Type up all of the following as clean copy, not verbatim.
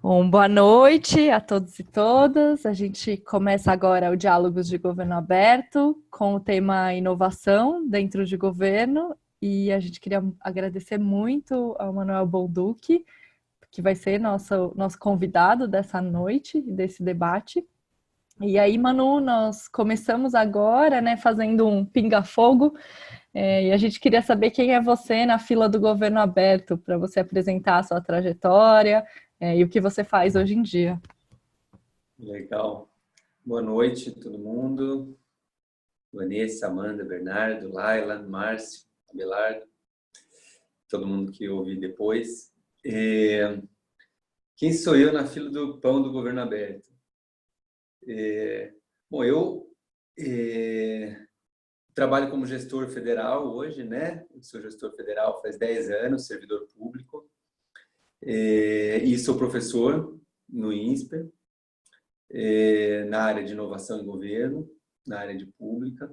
Boa noite a todos e todas. A gente começa agora o Diálogos de Governo Aberto com o tema inovação dentro de governo e a gente queria agradecer muito ao Manuel Bolduc, que vai ser nosso convidado dessa noite, desse debate. E aí, Manu, nós começamos agora, né, fazendo um pinga-fogo, e a gente queria saber quem é você na fila do Governo Aberto, para você apresentar a sua trajetória, e o que você faz hoje em dia. Legal. Boa noite, todo mundo. Vanessa, Amanda, Bernardo, Laila, Márcio, Abelardo, todo mundo que ouvi depois. Quem sou eu na fila do pão do Governo Aberto? Bom, eu trabalho como gestor federal hoje, né? Eu sou gestor federal faz 10 anos, servidor público, e sou professor no INSPER, na área de inovação e governo, na área de pública.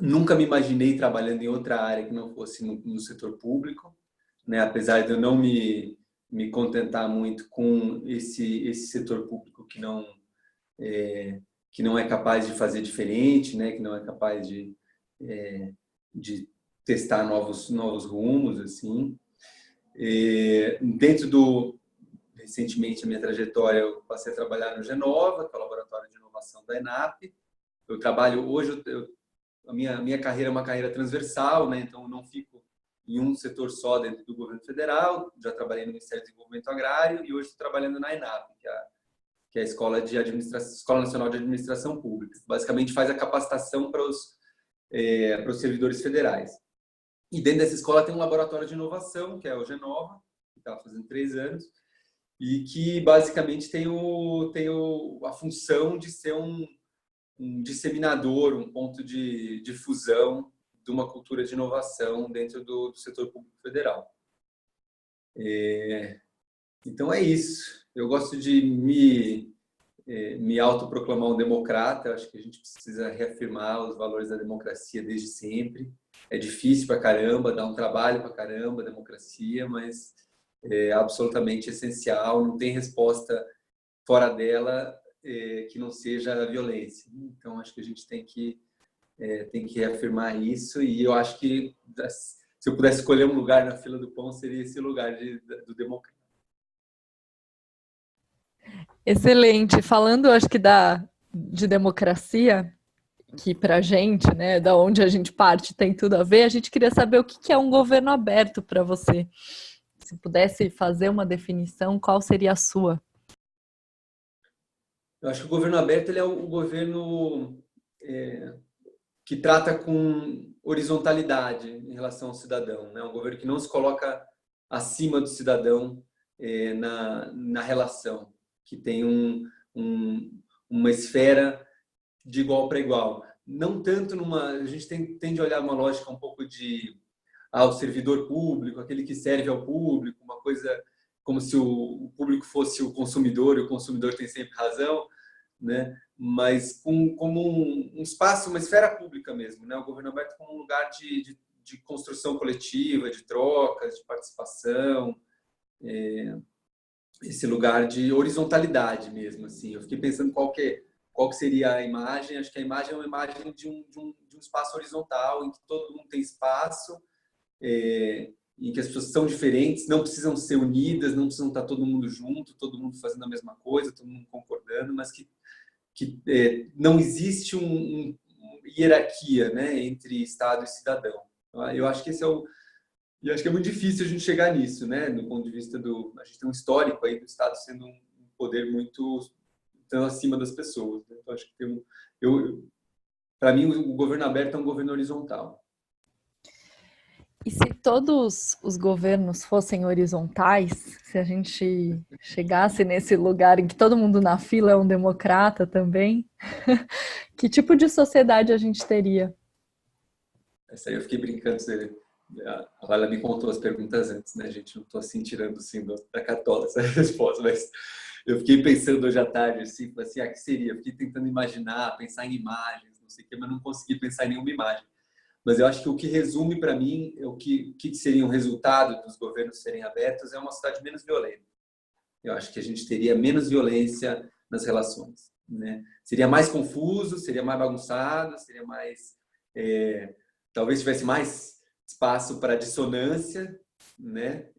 Nunca me imaginei trabalhando em outra área que não fosse no setor público, né? Apesar de eu não me contentar muito com esse setor público que não é capaz de fazer diferente, né? Que não é capaz de testar novos rumos, assim. Recentemente, a minha trajetória, eu passei a trabalhar no Genova, que é o laboratório de inovação da ENAP. Eu trabalho hoje, a minha carreira é uma carreira transversal, né? Então eu não fico em um setor só dentro do governo federal. Já trabalhei no Ministério do Desenvolvimento Agrário e hoje estou trabalhando na ENAP, que é a Escola Nacional de Administração Pública. Basicamente faz a capacitação para os servidores federais. E dentro dessa escola tem um laboratório de inovação, que é o Genova, que está fazendo 3 anos, e que basicamente tem a função de ser um disseminador, um ponto de difusão de uma cultura de inovação dentro do setor público federal. Então é isso. Eu gosto de me autoproclamar um democrata. Eu acho que a gente precisa reafirmar os valores da democracia desde sempre. É difícil pra caramba, dá um trabalho pra caramba a democracia, mas é absolutamente essencial. Não tem resposta fora dela que não seja a violência. Então, acho que a gente tem que reafirmar isso, e eu acho que se eu pudesse escolher um lugar na fila do pão, seria esse lugar do democrata. Excelente. Falando, acho que de democracia, que para a gente, né, da onde a gente parte, tem tudo a ver, a gente queria saber o que é um governo aberto para você. Se pudesse fazer uma definição, qual seria a sua? Eu acho que o governo aberto ele é o governo que trata com horizontalidade em relação ao cidadão, né? Um governo que não se coloca acima do cidadão na relação, que tem uma esfera de igual para igual. Não tanto a gente tende a olhar uma lógica um pouco de o servidor público, aquele que serve ao público, uma coisa como se o público fosse o consumidor e o consumidor tem sempre razão, né? Mas como um espaço, uma esfera pública mesmo, né? O governo aberto como um lugar de construção coletiva, de trocas, de participação, esse lugar de horizontalidade mesmo, assim. Eu fiquei pensando qual que seria a imagem. Acho que a imagem é uma imagem de um espaço horizontal, em que todo mundo tem espaço, em que as pessoas são diferentes, não precisam ser unidas, não precisam estar todo mundo junto, todo mundo fazendo a mesma coisa, todo mundo concordando, mas que não existe uma hierarquia, né, entre Estado e cidadão. Eu acho que e acho que é muito difícil a gente chegar nisso, né, do ponto de vista a gente tem um histórico aí do Estado sendo um poder muito tão acima das pessoas, né? Então acho que para mim o governo aberto é um governo horizontal. E se todos os governos fossem horizontais, se a gente chegasse nesse lugar em que todo mundo na fila é um democrata também, que tipo de sociedade a gente teria? Essa aí eu fiquei brincando. A Laila me contou as perguntas antes, né, gente? Não estou assim tirando assim da cartola essa resposta, mas eu fiquei pensando hoje à tarde, assim, que seria? Eu fiquei tentando imaginar, pensar em imagens, não sei o quê, mas não consegui pensar em nenhuma imagem. Mas eu acho que o que resume para mim, o que seria um resultado dos governos serem abertos, é uma sociedade menos violenta. eu acho que a gente teria menos violência nas relações, né? Seria mais confuso, seria mais bagunçado, seria mais... talvez tivesse mais espaço para dissonância, né?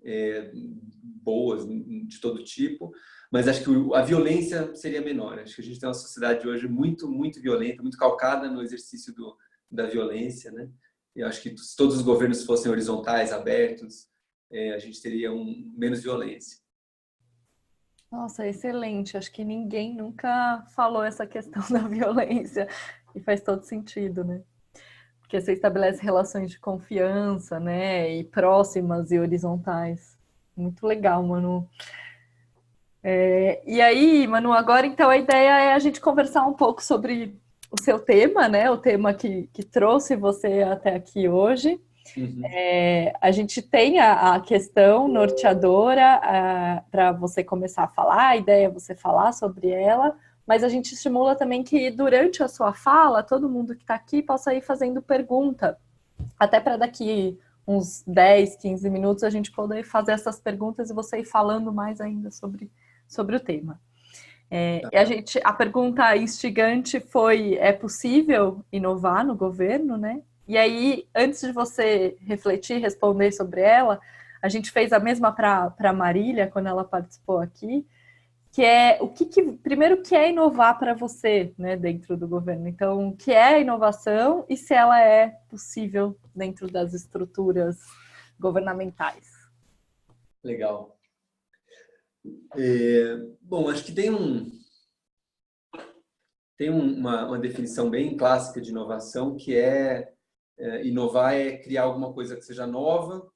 Boas de todo tipo, mas acho que a violência seria menor. Acho que a gente tem uma sociedade hoje muito, muito violenta, muito calcada no exercício da violência, né? E acho que se todos os governos fossem horizontais, abertos, a gente teria menos violência. Nossa, excelente. Acho que ninguém nunca falou essa questão da violência e faz todo sentido, né? Porque você estabelece relações de confiança, né? E próximas e horizontais. Muito legal, Manu. E aí, Manu, agora então a ideia é a gente conversar um pouco sobre o seu tema, né? O tema que trouxe você até aqui hoje. Uhum. A gente tem a questão norteadora para você começar a falar, a ideia é você falar sobre ela, mas a gente estimula também que durante a sua fala, todo mundo que está aqui possa ir fazendo pergunta, até para daqui uns 10, 15 minutos a gente poder fazer essas perguntas e você ir falando mais ainda sobre o tema. A pergunta instigante foi: é possível inovar no governo, né? E aí, antes de você refletir, responder sobre ela, a gente fez a mesma para a Marília, quando ela participou aqui, que é primeiro, o que é inovar para você, né, dentro do governo? Então, o que é a inovação e se ela é possível dentro das estruturas governamentais? Legal. Bom, acho que tem uma definição bem clássica de inovação, que inovar é criar alguma coisa que seja nova,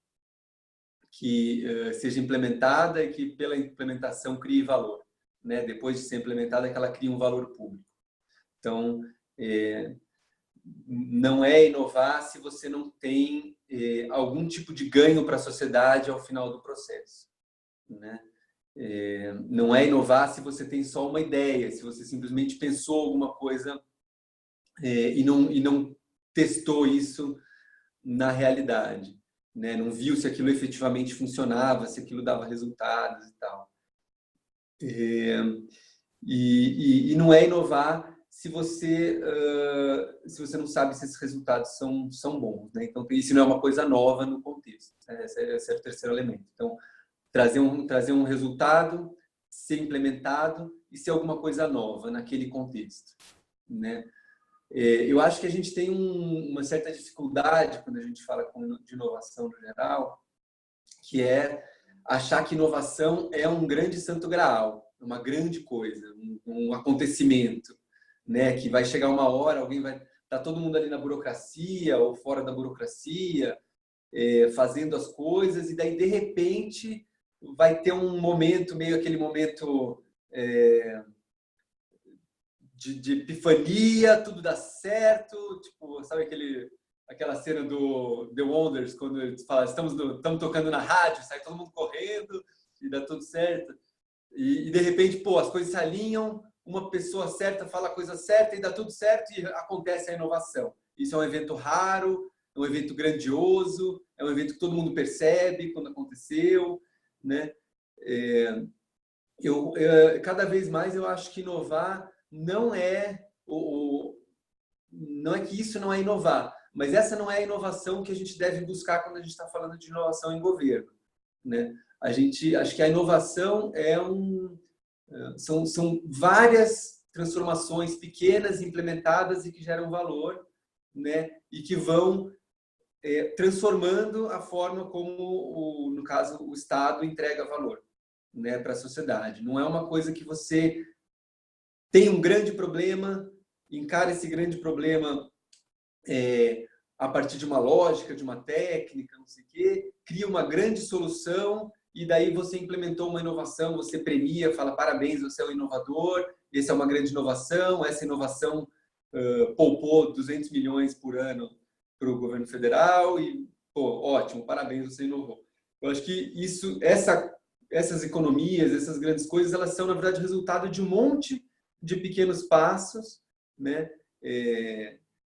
que seja implementada e que pela implementação crie valor, né? Depois de ser implementada, que ela crie um valor público. Então, não é inovar se você não tem algum tipo de ganho para a sociedade ao final do processo, né? Não é inovar se você tem só uma ideia, se você simplesmente pensou alguma coisa e não testou isso na realidade, né? Não viu se aquilo efetivamente funcionava, se aquilo dava resultados e tal. E não é inovar se você não sabe se esses resultados são bons, né? Então, isso não é uma coisa nova no contexto. Esse é o terceiro elemento. Então, trazer um resultado, ser implementado e ser alguma coisa nova naquele contexto, né? Eu acho que a gente tem uma certa dificuldade quando a gente fala de inovação no geral, que é achar que inovação é um grande santo graal, uma grande coisa, um acontecimento, né? Que vai chegar uma hora, alguém vai tá todo mundo ali na burocracia ou fora da burocracia, fazendo as coisas, e daí de repente vai ter um momento, meio aquele momento de epifania, tudo dá certo, tipo, sabe aquela cena do The Wonders, quando eles falam, estamos tocando na rádio, sai todo mundo correndo e dá tudo certo. E de repente, pô, as coisas se alinham, uma pessoa certa fala a coisa certa e dá tudo certo e acontece a inovação. Isso é um evento raro, é um evento grandioso, é um evento que todo mundo percebe quando aconteceu, né? Cada vez mais eu acho que inovar não é não é que isso não é inovar, mas essa não é a inovação que a gente deve buscar quando a gente está falando de inovação em governo, né? Acho que a inovação são várias transformações pequenas implementadas e que geram valor, né? E que vão transformando a forma como, no caso, o Estado entrega valor, né, para a sociedade. Não é uma coisa que você tem um grande problema, encara esse grande problema a partir de uma lógica, de uma técnica, não sei o quê, cria uma grande solução e daí você implementou uma inovação, você premia, fala parabéns, você é um inovador, essa é uma grande inovação, essa inovação poupou 200 milhões por ano para o governo federal e, pô, ótimo, parabéns, você inovou. Eu acho que essas economias, essas grandes coisas, elas são, na verdade, resultado de um monte de pequenos passos, né?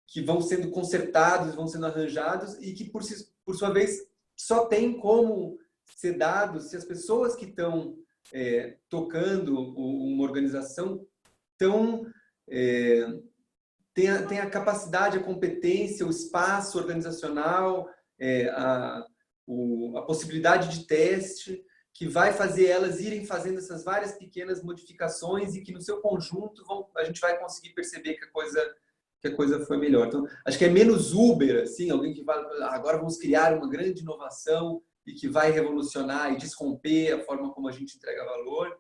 Que vão sendo consertados, vão sendo arranjados e que, por sua vez, só tem como ser dados se as pessoas que estão tocando uma organização tão... tem a capacidade, a competência, o espaço organizacional, a possibilidade de teste, que vai fazer elas irem fazendo essas várias pequenas modificações e que no seu conjunto a gente vai conseguir perceber que a coisa foi melhor. Então, acho que é menos Uber, assim, alguém que vai, agora vamos criar uma grande inovação e que vai revolucionar e desromper a forma como a gente entrega valor,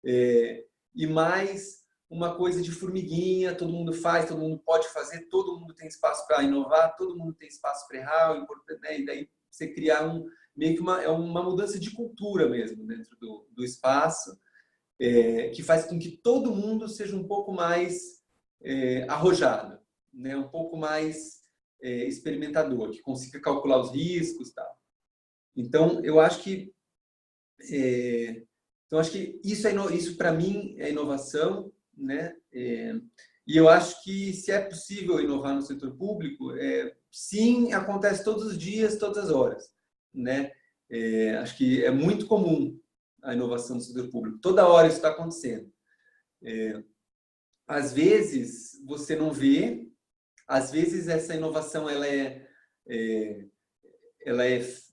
e mais uma coisa de formiguinha, todo mundo faz, todo mundo pode fazer, todo mundo tem espaço para inovar, todo mundo tem espaço para errar, né? E daí você criar meio que uma mudança de cultura mesmo dentro do espaço, que faz com que todo mundo seja um pouco mais arrojado, né? Um pouco mais experimentador, que consiga calcular os riscos e tal. Então, eu acho que isso para mim é inovação, né? E eu acho que se é possível inovar no setor público, sim, acontece todos os dias, todas as horas, né? Acho que é muito comum a inovação no setor público. Toda hora isso está acontecendo. Às vezes você não vê, às vezes essa inovação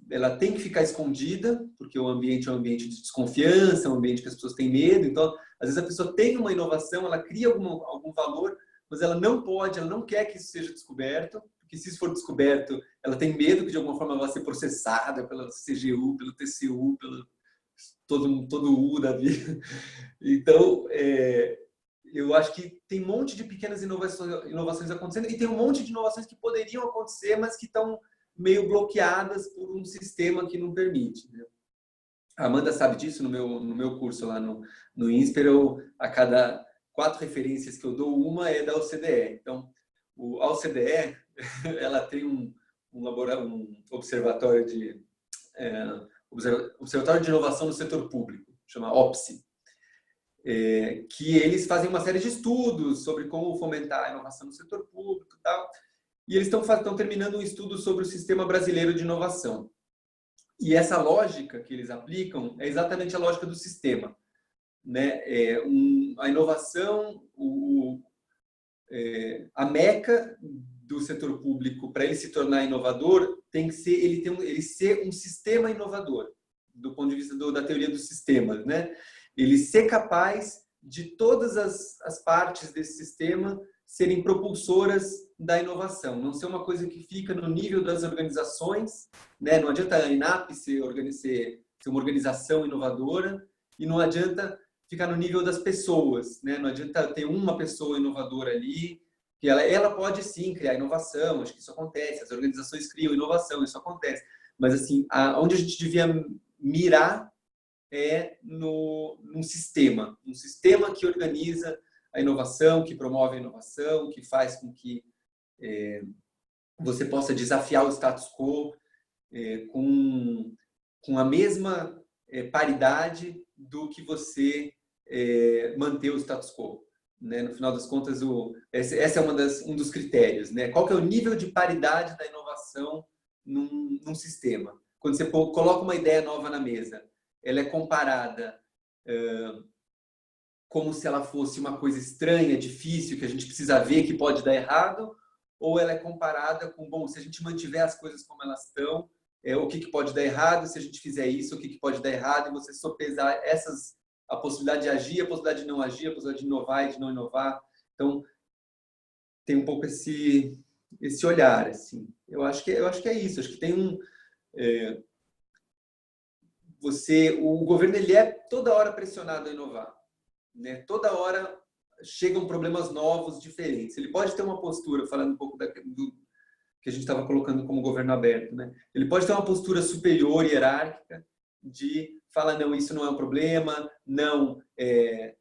ela tem que ficar escondida, porque o ambiente é um ambiente de desconfiança, é um ambiente que as pessoas têm medo. Então, às vezes a pessoa tem uma inovação, ela cria algum valor, mas ela não quer que isso seja descoberto, porque se isso for descoberto, ela tem medo que de alguma forma ela vai ser processada pela CGU, pelo TCU, pelo todo o U da vida. Então, eu acho que tem um monte de pequenas inovações acontecendo e tem um monte de inovações que poderiam acontecer, mas que estão meio bloqueadas por um sistema que não permite, né? A Amanda sabe disso no meu curso lá no INSPER. A cada 4 referências que eu dou, uma é da OCDE. Então, a OCDE ela tem um observatório observatório de inovação no setor público, chama OPSI, que eles fazem uma série de estudos sobre como fomentar a inovação no setor público e tal. E eles estão terminando um estudo sobre o Sistema Brasileiro de Inovação. E essa lógica que eles aplicam é exatamente a lógica do sistema, né? A inovação, a meca do setor público, para ele se tornar inovador, tem que ser ele ser um sistema inovador, do ponto de vista da teoria dos sistemas, né? Ele ser capaz de todas as partes desse sistema serem propulsoras da inovação, não ser uma coisa que fica no nível das organizações, né? Não adianta a ENAP ser uma organização inovadora e não adianta ficar no nível das pessoas, né? Não adianta ter uma pessoa inovadora ali, que ela pode sim criar inovação, acho que isso acontece, as organizações criam inovação, isso acontece, mas assim, onde a gente devia mirar num sistema que organiza a inovação, que promove a inovação, que faz com que você possa desafiar o status quo com a mesma paridade do que você manter o status quo, né? No final das contas, essa é um dos critérios, né? Qual que é o nível de paridade da inovação num sistema? Quando você coloca uma ideia nova na mesa, ela é comparada como se ela fosse uma coisa estranha, difícil, que a gente precisa ver, que pode dar errado, ou ela é comparada com, bom, se a gente mantiver as coisas como elas estão, o que pode dar errado, se a gente fizer isso, o que pode dar errado, e você sopesar a possibilidade de agir, a possibilidade de não agir, a possibilidade de inovar e de não inovar. Então, tem um pouco esse olhar, assim. Eu acho que é isso, acho que tem o governo ele é toda hora pressionado a inovar, né? Toda hora chegam problemas novos, diferentes. Ele pode ter uma postura, falando um pouco do que a gente estava colocando como governo aberto, né? Ele pode ter uma postura superior, hierárquica, de falar, não, isso não é um problema, não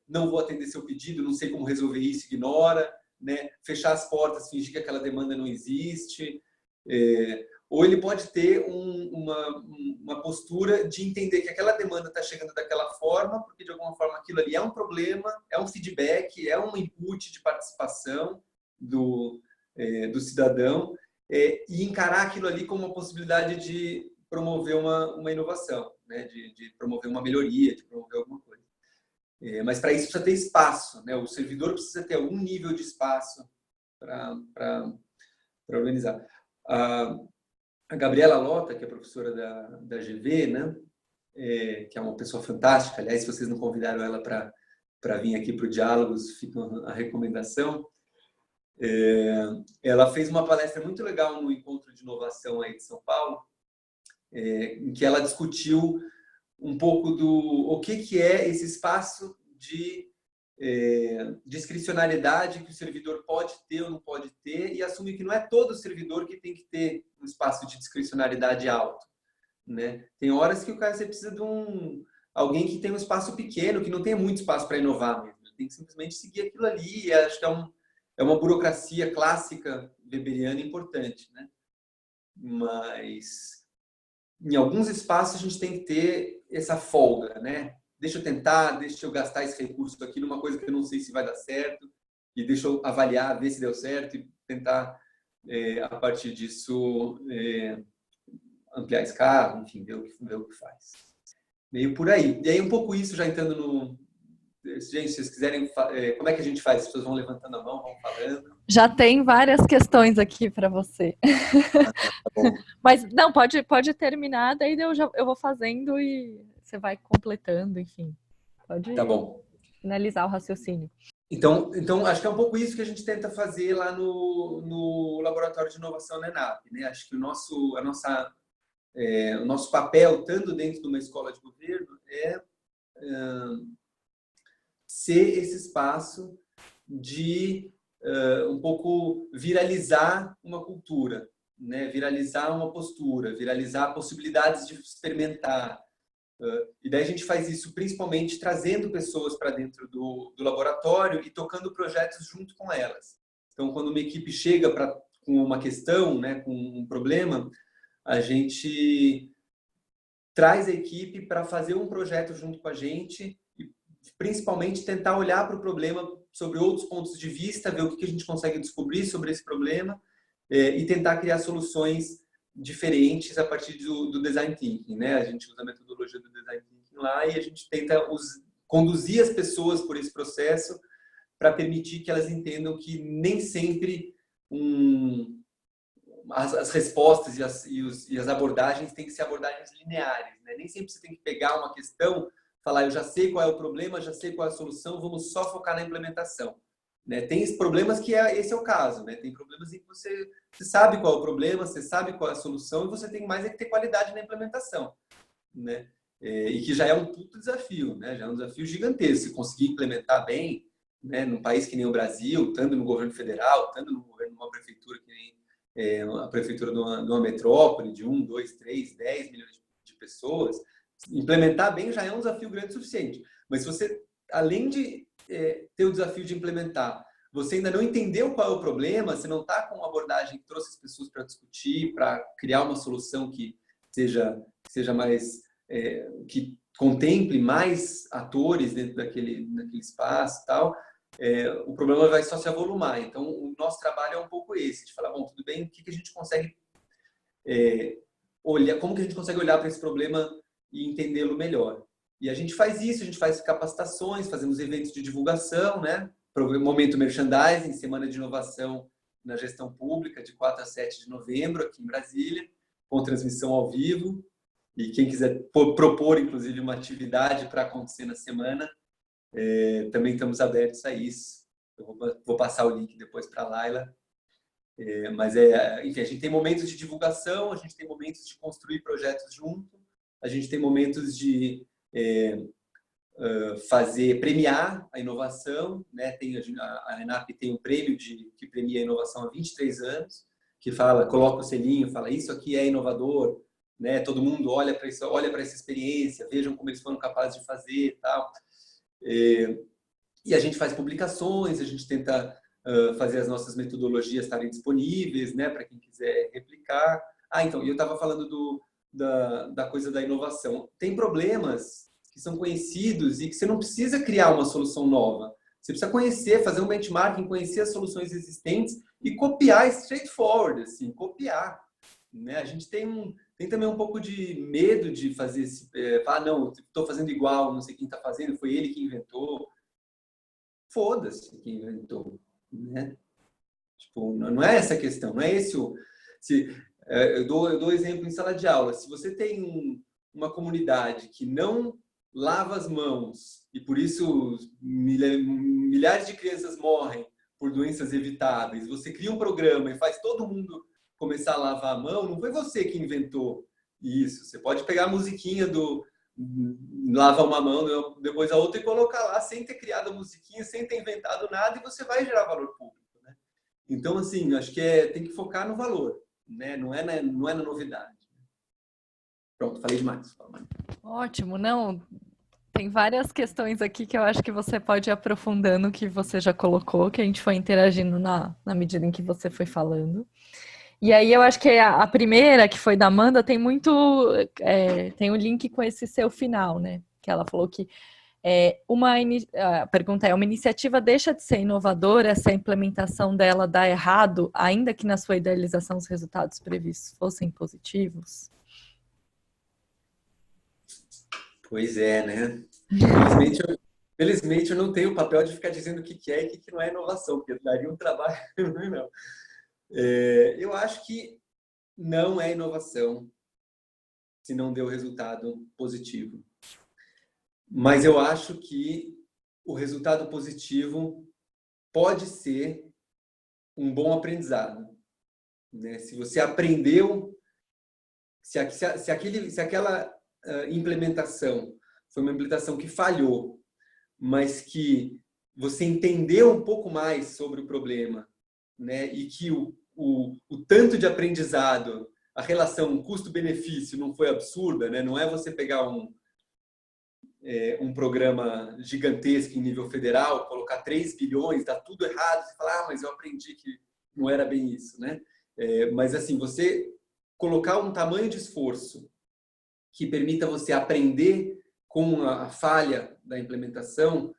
vou atender seu pedido, não sei como resolver isso, ignora, né? Fechar as portas, fingir que aquela demanda não existe. Ou ele pode ter uma postura de entender que aquela demanda está chegando daquela forma, porque de alguma forma aquilo ali é um problema, é um feedback, é um input de participação do cidadão, e encarar aquilo ali como uma possibilidade de promover uma inovação, né? De promover uma melhoria, de promover alguma coisa. Mas para isso precisa ter espaço, né? O servidor precisa ter algum nível de espaço para organizar. A Gabriela Lota, que é professora da GV, né? Que é uma pessoa fantástica. Aliás, se vocês não convidaram ela para vir aqui para o Diálogos, fica a recomendação. Ela fez uma palestra muito legal no Encontro de Inovação aí de São Paulo, em que ela discutiu um pouco o que é esse espaço de discricionariedade que o servidor pode ter ou não pode ter, e assumir que não é todo servidor que tem que ter um espaço de discricionariedade alto, né? Tem horas que você precisa de alguém que tem um espaço pequeno, que não tem muito espaço para inovar mesmo. Tem que simplesmente seguir aquilo ali. E acho que é uma burocracia clássica weberiana importante, né? Mas em alguns espaços a gente tem que ter essa folga, né? Deixa eu tentar, deixa eu gastar esse recurso aqui numa coisa que eu não sei se vai dar certo, e deixa eu avaliar, ver se deu certo e tentar, a partir disso, ampliar a escala, enfim, ver o que faz. Meio por aí. E aí um pouco isso, já entrando no... Gente, se vocês quiserem, como é que a gente faz? As pessoas vão levantando a mão, vão falando. Já tem várias questões aqui para você. Tá bom. Mas não, pode terminar, daí eu vou fazendo e você vai completando, enfim. Pode Tá bom. finalizar o raciocínio. Então, acho que é um pouco isso que a gente tenta fazer lá no Laboratório de Inovação da ENAP, né? Acho que o nosso papel, estando dentro de uma escola de governo, é ser esse espaço de um pouco viralizar uma cultura, né? Viralizar uma postura, viralizar possibilidades de experimentar. E daí a gente faz isso principalmente trazendo pessoas para dentro do laboratório e tocando projetos junto com elas. Então, quando uma equipe chega com uma questão, né, com um problema, a gente traz a equipe para fazer um projeto junto com a gente e principalmente tentar olhar para o problema sobre outros pontos de vista, ver o que a gente consegue descobrir sobre esse problema e tentar criar soluções diferentes a partir do design thinking, né? A gente usa a metodologia do design thinking lá e a gente tenta conduzir as pessoas por esse processo para permitir que elas entendam que nem sempre as respostas e as abordagens têm que ser abordagens lineares, né? Nem sempre você tem que pegar uma questão, falar, eu já sei qual é o problema, já sei qual é a solução, vamos só focar na implementação. Né? Tem problemas que esse é o caso, né? Tem problemas em que você sabe qual é o problema, você sabe qual é a solução e você tem mais que ter qualidade na implementação, né? E que já é um puto desafio, né? Já é um desafio gigantesco, conseguir implementar bem, né? Num país que nem o Brasil, estando no governo federal, estando no governo de uma prefeitura que nem a prefeitura de uma metrópole de 1, 2, 3, 10 milhões de pessoas, implementar bem já é um desafio grande o suficiente. Mas se você, além de ter o desafio de implementar, você ainda não entendeu qual é o problema, você não está com uma abordagem que trouxe as pessoas para discutir, para criar uma solução que seja mais, que contemple mais atores dentro daquele espaço e tal, o problema vai só se avolumar. Então, o nosso trabalho é um pouco esse, de falar, bom, tudo bem, o que a gente consegue olhar, como que a gente consegue olhar para esse problema e entendê-lo melhor. E a gente faz isso, a gente faz capacitações, fazemos eventos de divulgação, né? Momento Merchandising, Semana de Inovação na Gestão Pública, de 4 a 7 de novembro, aqui em Brasília, com transmissão ao vivo. E quem quiser propor, inclusive, uma atividade para acontecer na semana, também estamos abertos a isso. Eu vou passar o link depois para a Laila. Mas, enfim, a gente tem momentos de divulgação, a gente tem momentos de construir projetos junto, a gente tem momentos de premiar a inovação, né? A ENAP tem um prêmio que premia a inovação há 23 anos, que coloca o selinho, fala isso aqui é inovador, né? Todo mundo olha para isso, olha para essa experiência, vejam como eles foram capazes de fazer e tal. E a gente faz publicações, a gente tenta fazer as nossas metodologias estarem disponíveis, né? Para quem quiser replicar. Então, eu estava falando da coisa da inovação. Tem problemas que são conhecidos e que você não precisa criar uma solução nova. Você precisa conhecer, fazer um benchmarking, conhecer as soluções existentes e copiar straightforward, assim, copiar. Né? A gente tem tem também um pouco de medo de fazer falar, não, estou fazendo igual, não sei quem está fazendo, foi ele que inventou. Foda-se quem inventou, né? Tipo, não é essa a questão, não é esse o... eu dou exemplo em sala de aula. Se você tem uma comunidade que não lava as mãos e por isso milhares de crianças morrem por doenças evitáveis, você cria um programa e faz todo mundo começar a lavar a mão, não foi você que inventou isso. Você pode pegar a musiquinha do lava uma mão, depois a outra e colocar lá sem ter criado a musiquinha, sem ter inventado nada, e você vai gerar valor público. Então, assim, acho que tem que focar no valor, né? Não é na novidade. Pronto, falei demais. Ótimo, não. Tem várias questões aqui que eu acho que você pode ir aprofundando, que você já colocou, que a gente foi interagindo na medida em que você foi falando. E aí eu acho que a primeira, que foi da Amanda, tem muito... tem um link com esse seu final, né? Que ela falou que a pergunta é: uma iniciativa deixa de ser inovadora se a implementação dela dá errado, ainda que na sua idealização os resultados previstos fossem positivos? Pois é, né? Felizmente eu não tenho o papel de ficar dizendo o que é e o que não é inovação, porque daria um trabalho. Não. Eu acho que não é inovação se não deu resultado positivo. Mas eu acho que o resultado positivo pode ser um bom aprendizado, né? Se você aprendeu, se aquela implementação foi uma implementação que falhou, mas que você entendeu um pouco mais sobre o problema, né? E que o tanto de aprendizado, a relação custo-benefício não foi absurda, né? Não é você pegar um programa gigantesco em nível federal, colocar 3 bilhões, dar tudo errado, e falar, mas eu aprendi que não era bem isso, né? Mas assim, você colocar um tamanho de esforço que permita você aprender com a falha da implementação,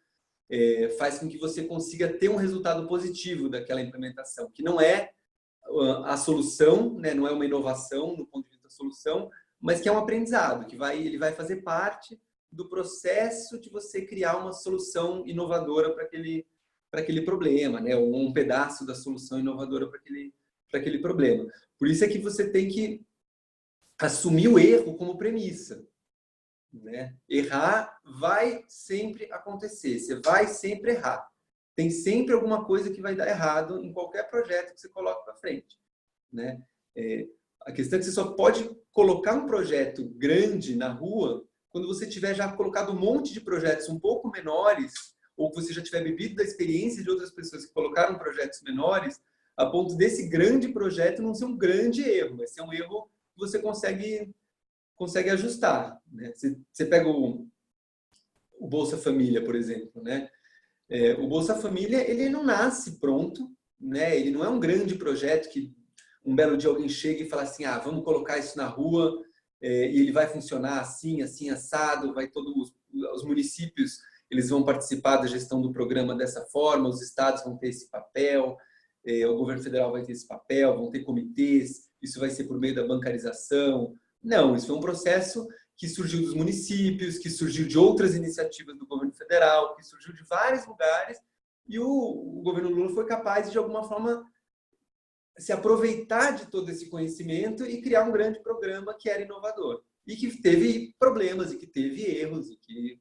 faz com que você consiga ter um resultado positivo daquela implementação, que não é a solução, né? Não é uma inovação no ponto de vista da solução, mas que é um aprendizado, que ele vai fazer parte do processo de você criar uma solução inovadora para aquele problema, né? Ou um pedaço da solução inovadora para aquele problema. Por isso é que você tem que assumir o erro como premissa, né? Errar vai sempre acontecer, você vai sempre errar. Tem sempre alguma coisa que vai dar errado em qualquer projeto que você coloque para frente, né? A questão é que você só pode colocar um projeto grande na rua quando você tiver já colocado um monte de projetos um pouco menores, ou que você já tiver bebido da experiência de outras pessoas que colocaram projetos menores, a ponto desse grande projeto não ser um grande erro, mas ser um erro que você consegue ajustar, né? Você pega o Bolsa Família, por exemplo, né? O Bolsa Família, ele não nasce pronto, né? Ele não é um grande projeto que um belo dia alguém chega e fala assim, vamos colocar isso na rua e ele vai funcionar assim, assim, assado, vai todos os municípios, eles vão participar da gestão do programa dessa forma, os estados vão ter esse papel, o governo federal vai ter esse papel, vão ter comitês, isso vai ser por meio da bancarização. Não, isso foi um processo que surgiu dos municípios, que surgiu de outras iniciativas do governo federal, que surgiu de vários lugares, e o governo Lula foi capaz de alguma forma, se aproveitar de todo esse conhecimento e criar um grande programa que era inovador. E que teve problemas, e que teve erros, e que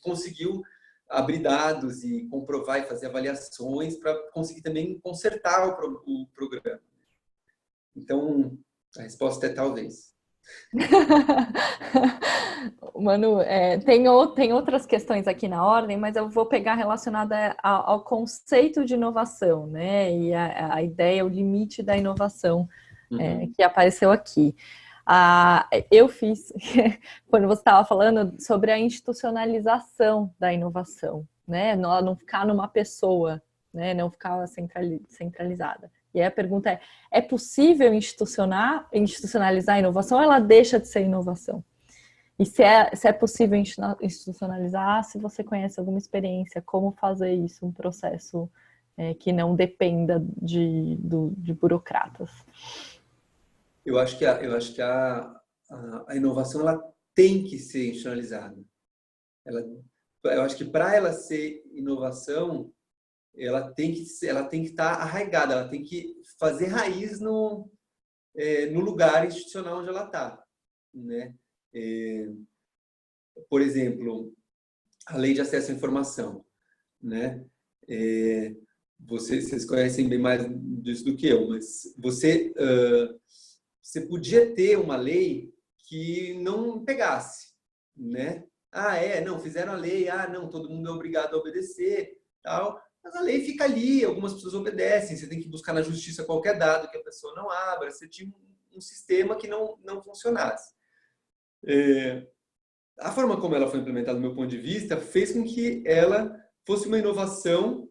conseguiu abrir dados e comprovar e fazer avaliações para conseguir também consertar o programa. Então, a resposta é talvez. Manu, tem outras questões aqui na ordem, mas eu vou pegar relacionada ao conceito de inovação, né? E a ideia, o limite da inovação que apareceu aqui. Eu fiz, quando você estava falando sobre a institucionalização da inovação, né? Não ficar numa pessoa, né? Não ficar centralizada. E aí a pergunta é possível institucionalizar a inovação ou ela deixa de ser inovação? E se é possível institucionalizar, se você conhece alguma experiência, como fazer isso, um processo que não dependa de burocratas? Eu acho que a inovação ela tem que ser institucionalizada. Eu acho que para ela ser inovação, ela tem que estar arraigada, ela tem que fazer raiz no lugar institucional onde ela está, né? Por exemplo, a Lei de Acesso à Informação, né? Vocês conhecem bem mais disso do que eu, mas você podia ter uma lei que não pegasse, né? Não, fizeram a lei, não, todo mundo é obrigado a obedecer, tal, mas a lei fica ali, algumas pessoas obedecem, você tem que buscar na justiça qualquer dado que a pessoa não abra, você tinha um sistema que não funcionasse. A forma como ela foi implementada, do meu ponto de vista, fez com que ela fosse uma inovação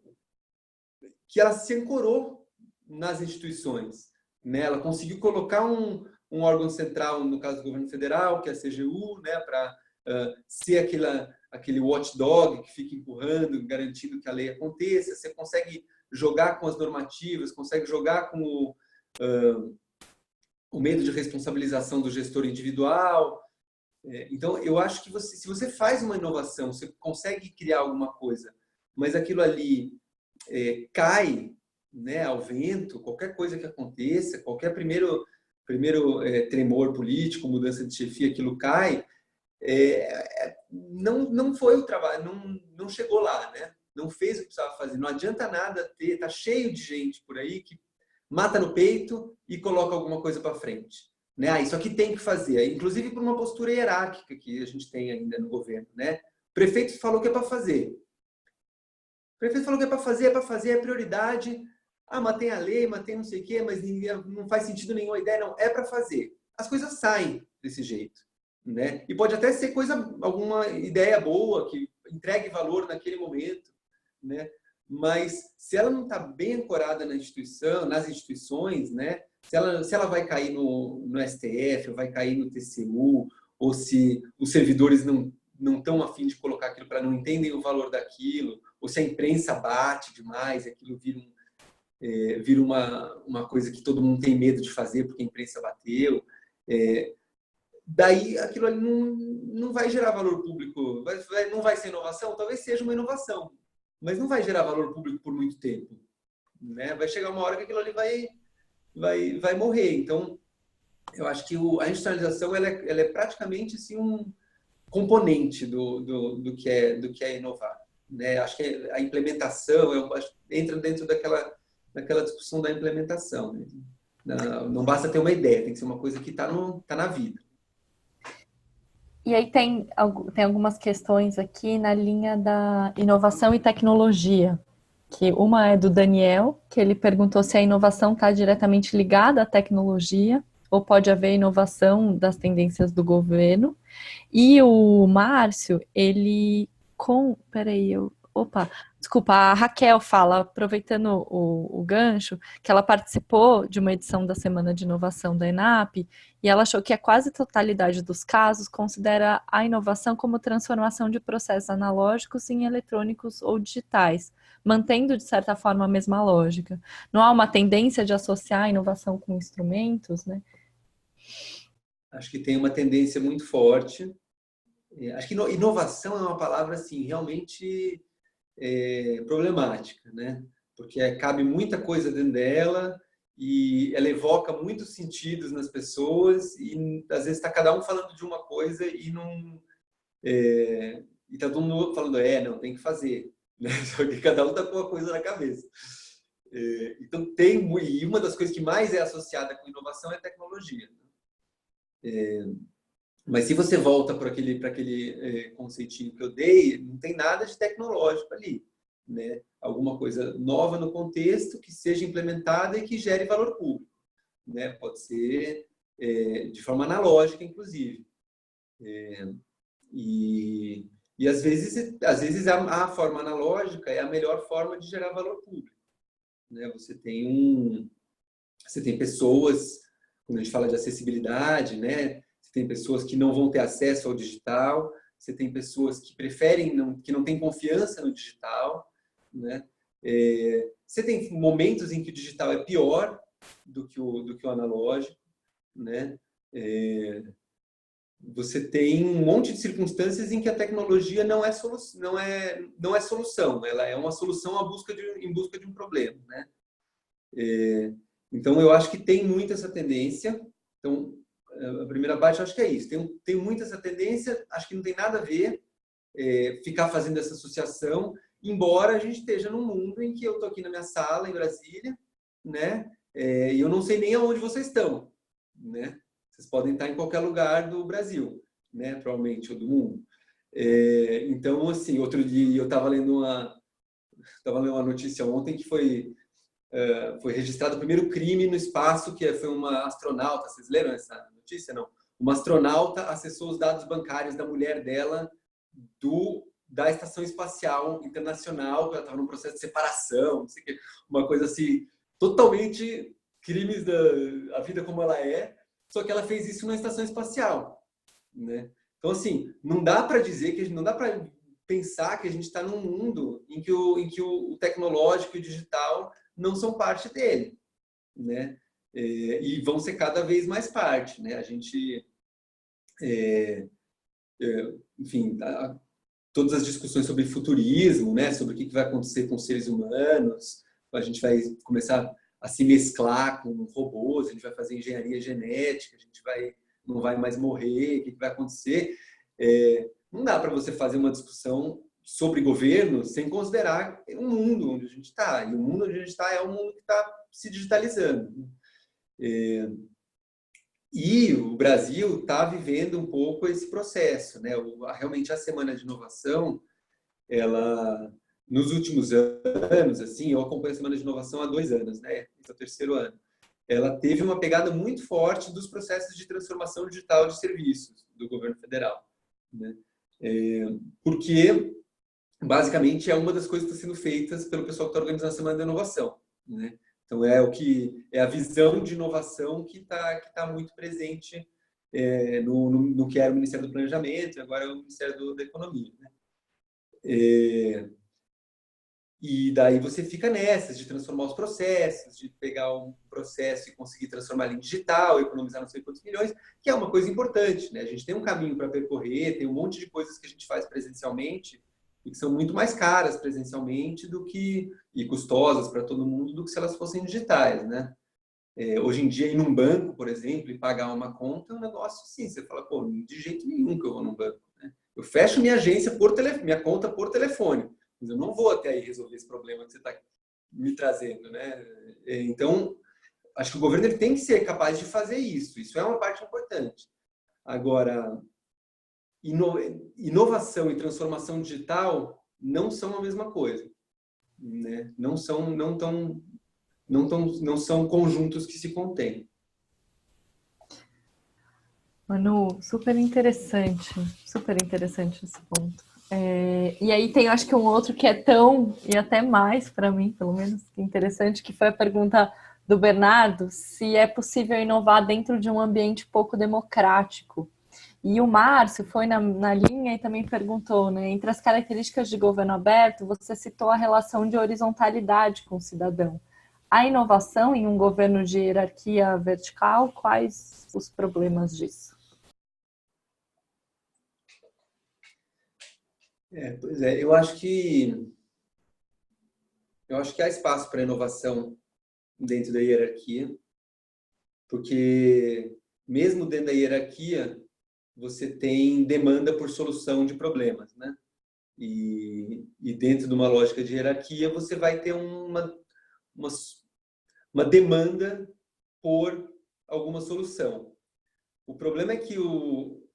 que ela se ancorou nas instituições, né? Ela conseguiu colocar um órgão central, no caso do governo federal, que é a CGU, né? Para ser aquele watchdog que fica empurrando, garantindo que a lei aconteça. Você consegue jogar com as normativas, consegue jogar com o medo de responsabilização do gestor individual. Então, eu acho que se você faz uma inovação, você consegue criar alguma coisa, mas aquilo ali cai, né, ao vento, qualquer coisa que aconteça, qualquer primeiro tremor político, mudança de chefia, aquilo cai, não foi o trabalho, não chegou lá, né? Não fez o que precisava fazer. Não adianta nada tá cheio de gente por aí que mata no peito e coloca alguma coisa para frente. Né? Isso aqui tem que fazer, inclusive por uma postura hierárquica que a gente tem ainda no governo. Né? O prefeito falou que é para fazer. O prefeito falou que é para fazer, é prioridade. Mas tem a lei, mas tem não sei o quê, mas não faz sentido nenhuma ideia. Não, é para fazer. As coisas saem desse jeito. Né? E pode até ser alguma ideia boa, que entregue valor naquele momento. Né? Mas se ela não está bem ancorada na instituição, nas instituições, né? Se ela vai cair no STF, ou vai cair no TCU, ou se os servidores não estão a fim de colocar aquilo para não entendem o valor daquilo, ou se a imprensa bate demais, aquilo vira uma coisa que todo mundo tem medo de fazer porque a imprensa bateu. Daí aquilo ali não vai gerar valor público, não vai ser inovação? Talvez seja uma inovação, mas não vai gerar valor público por muito tempo. Né? Vai chegar uma hora que aquilo ali vai morrer. Então, eu acho que a institucionalização ela é praticamente assim, um componente do que é inovar. Né? Acho que a implementação entra dentro daquela discussão da implementação. Né? Não basta ter uma ideia, tem que ser uma coisa que está na vida. E aí tem algumas questões aqui na linha da inovação e tecnologia. Que uma é do Daniel, que ele perguntou se a inovação está diretamente ligada à tecnologia ou pode haver inovação das tendências do governo. E o Márcio, desculpa, a Raquel fala, aproveitando o gancho, que ela participou de uma edição da Semana de Inovação da ENAP e ela achou que a quase totalidade dos casos considera a inovação como transformação de processos analógicos em eletrônicos ou digitais, mantendo, de certa forma, a mesma lógica. Não há uma tendência de associar a inovação com instrumentos, né? Acho que tem uma tendência muito forte. Acho que inovação é uma palavra assim, realmente problemática, né? Porque cabe muita coisa dentro dela e ela evoca muitos sentidos nas pessoas e às vezes está cada um falando de uma coisa e está todo mundo falando, não, tem que fazer. Né? Só que cada um está com uma coisa na cabeça. Então, e uma das coisas que mais é associada com inovação é a tecnologia. Mas se você volta para aquele conceitinho que eu dei, não tem nada de tecnológico ali. Né? Alguma coisa nova no contexto que seja implementada e que gere valor público. Né? Pode ser de forma analógica, inclusive. E às vezes a forma analógica é a melhor forma de gerar valor público. Né? Você tem pessoas, quando a gente fala de acessibilidade, né? Você tem pessoas que não vão ter acesso ao digital, você tem pessoas que preferem, que não têm confiança no digital, né? Você tem momentos em que o digital é pior do que o analógico, né? você tem um monte de circunstâncias em que a tecnologia não é solução, ela é uma solução em busca de um problema, né? Então, eu acho que tem muito essa tendência. Então, a primeira parte, eu acho que é isso. Tem muito essa tendência, acho que não tem nada a ver ficar fazendo essa associação, embora a gente esteja num mundo em que eu estou aqui na minha sala, em Brasília, né? E eu não sei nem aonde vocês estão, né? Vocês podem estar em qualquer lugar do Brasil, né? Provavelmente, ou do mundo. Então, assim, outro dia eu estava lendo uma notícia ontem que foi registrado o primeiro crime no espaço, que foi uma astronauta. Vocês leram essa notícia, não? Uma astronauta acessou os dados bancários da mulher dela da Estação Espacial Internacional, que ela estava num processo de separação, não sei o quê, uma coisa assim, totalmente crimes da vida como ela é, só que ela fez isso na Estação Espacial, né? Então, assim, não dá para dizer que não dá para pensar que a gente está num mundo em que o tecnológico e o digital não são parte dele, né? E vão ser cada vez mais parte, né? A gente, enfim, todas as discussões sobre futurismo, né? Sobre o que vai acontecer com os seres humanos, a gente vai começar a se mesclar com robôs, a gente vai fazer engenharia genética, a gente não vai mais morrer, o que vai acontecer? Não dá para você fazer uma discussão sobre governo sem considerar o mundo onde a gente está. E o mundo onde a gente está é um mundo que está se digitalizando. E o Brasil está vivendo um pouco esse processo, né? Realmente a Semana de Inovação, ela, nos últimos anos, assim, eu acompanho a Semana de Inovação há 2 anos, né? Esse é o terceiro ano. Ela teve uma pegada muito forte dos processos de transformação digital de serviços do governo federal, né? Porque basicamente é uma das coisas que está sendo feitas pelo pessoal que está organizando a Semana da Inovação, né? Então é a visão de inovação que tá muito presente no que era o Ministério do Planejamento e agora é o Ministério da Economia, né? E daí você fica nessas de transformar os processos, de pegar um processo e conseguir transformar ele em digital, economizar não sei quantos milhões, que é uma coisa importante, né? A gente tem um caminho para percorrer, tem um monte de coisas que a gente faz presencialmente e que são muito mais caras presencialmente e custosas para todo mundo do que se elas fossem digitais, né? Hoje em dia, ir num banco, por exemplo, e pagar uma conta é um negócio assim, você fala, pô, de jeito nenhum que eu vou num banco, né? Eu fecho minha agência minha conta por telefone, mas eu não vou até aí resolver esse problema que você está me trazendo, né? Então, acho que o governo ele tem que ser capaz de fazer isso. Isso é uma parte importante. Agora, inovação e transformação digital não são a mesma coisa, né? Não são conjuntos que se contêm. Manu, super interessante esse ponto. E aí tem, acho que um outro que é tão, e até mais para mim, pelo menos, que interessante, que foi a pergunta do Bernardo, se é possível inovar dentro de um ambiente pouco democrático. E o Márcio foi na linha e também perguntou, né, entre as características de governo aberto, você citou a relação de horizontalidade com o cidadão. A inovação em um governo de hierarquia vertical, quais os problemas disso? Pois é, eu acho que há espaço para inovação dentro da hierarquia, porque mesmo dentro da hierarquia você tem demanda por solução de problemas, né? E dentro de uma lógica de hierarquia você vai ter uma demanda por alguma solução. O problema é que o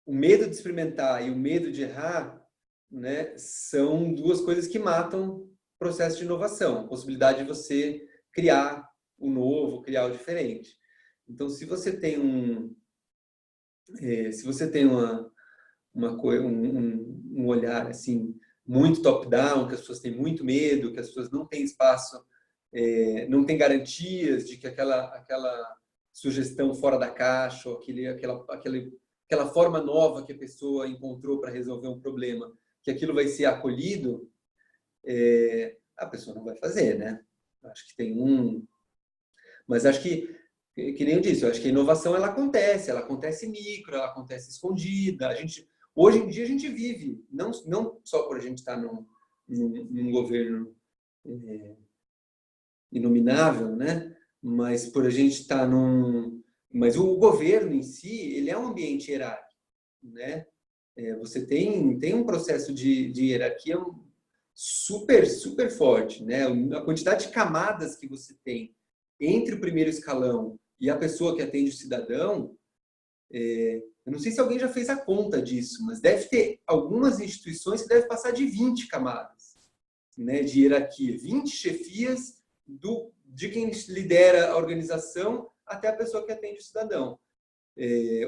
medo de experimentar e o medo de errar, né, são duas coisas que matam o processo de inovação. A possibilidade de você criar o novo, criar o diferente. Então, se você tem um olhar assim muito top-down, que as pessoas têm muito medo, que as pessoas não têm espaço, não têm garantias de que aquela sugestão fora da caixa, ou aquela forma nova que a pessoa encontrou para resolver um problema, que aquilo vai ser acolhido, a pessoa não vai fazer, né? Acho que tem mas acho que que nem eu disse, eu acho que a inovação ela acontece micro, ela acontece escondida. Hoje em dia a gente vive, não só por a gente estar num governo inominável, né? Mas por a gente estar mas o governo em si, ele é um ambiente hierárquico, né? Você tem um processo de hierarquia super forte, né? A quantidade de camadas que você tem entre o primeiro escalão e a pessoa que atende o cidadão, eu não sei se alguém já fez a conta disso, mas deve ter algumas instituições que devem passar de 20 camadas, né, de hierarquia, 20 chefias de quem lidera a organização até a pessoa que atende o cidadão,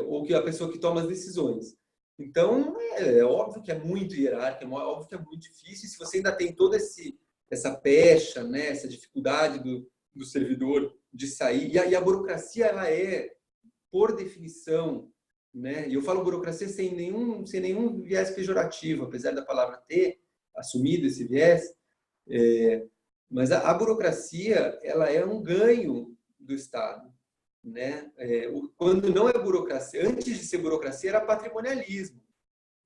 ou que a pessoa que toma as decisões. Então, é óbvio que é muito hierárquico, é óbvio que é muito difícil. E se você ainda tem toda essa pecha, né, essa dificuldade do servidor de sair, e a burocracia, ela é, por definição, né, e eu falo burocracia sem nenhum viés pejorativo, apesar da palavra ter assumido esse viés, mas a burocracia, ela é um ganho do Estado, né? Quando não é burocracia, antes de ser burocracia era patrimonialismo,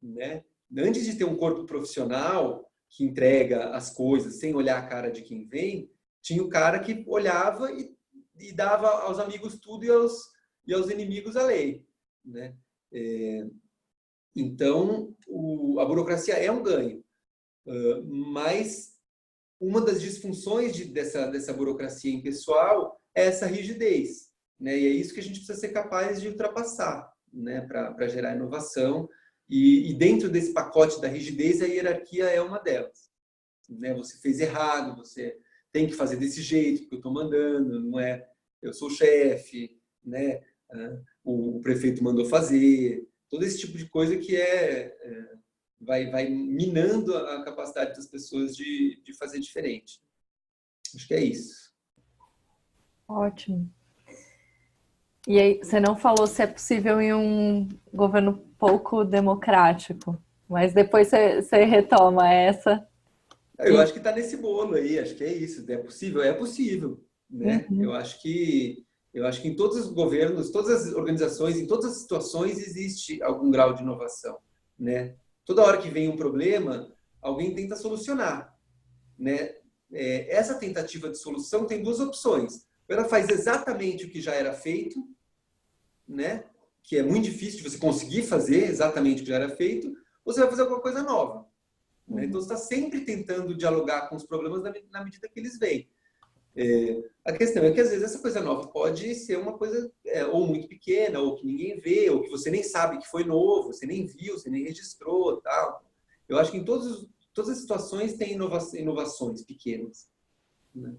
né? Antes de ter um corpo profissional que entrega as coisas sem olhar a cara de quem vem, tinha o cara que olhava e dava aos amigos tudo e aos inimigos a lei, né? Então, a burocracia é um ganho, mas uma das disfunções dessa burocracia impessoal é essa rigidez, né? E é isso que a gente precisa ser capaz de ultrapassar, né? Para gerar inovação. E dentro desse pacote da rigidez, a hierarquia é uma delas, né? Você fez errado, você tem que fazer desse jeito que eu estou mandando, não é? Eu sou o chefe, né? O prefeito mandou fazer, todo esse tipo de coisa que vai minando a capacidade das pessoas de fazer diferente. Acho que é isso. Ótimo. E aí, você não falou se é possível em um governo pouco democrático, mas depois você retoma essa. Eu E, acho que está nesse bolo aí, acho que é isso. É possível, né? uhum, Eu acho que em todos os governos, todas as organizações, em todas as situações existe algum grau de inovação, né? Toda hora que vem um problema, alguém tenta solucionar, né? Essa tentativa de solução tem duas opções. Ela faz exatamente o que já era feito, né? Que é muito difícil de você conseguir fazer exatamente o que já era feito, ou você vai fazer alguma coisa nova, né? Então, uhum. você está sempre tentando dialogar com os problemas na medida que eles vêm. A questão é que, às vezes, essa coisa nova pode ser uma coisa ou muito pequena, ou que ninguém vê, ou que você nem sabe que foi novo, você nem viu, você nem registrou, tal. Eu acho que em todas as situações tem inovações pequenas, né?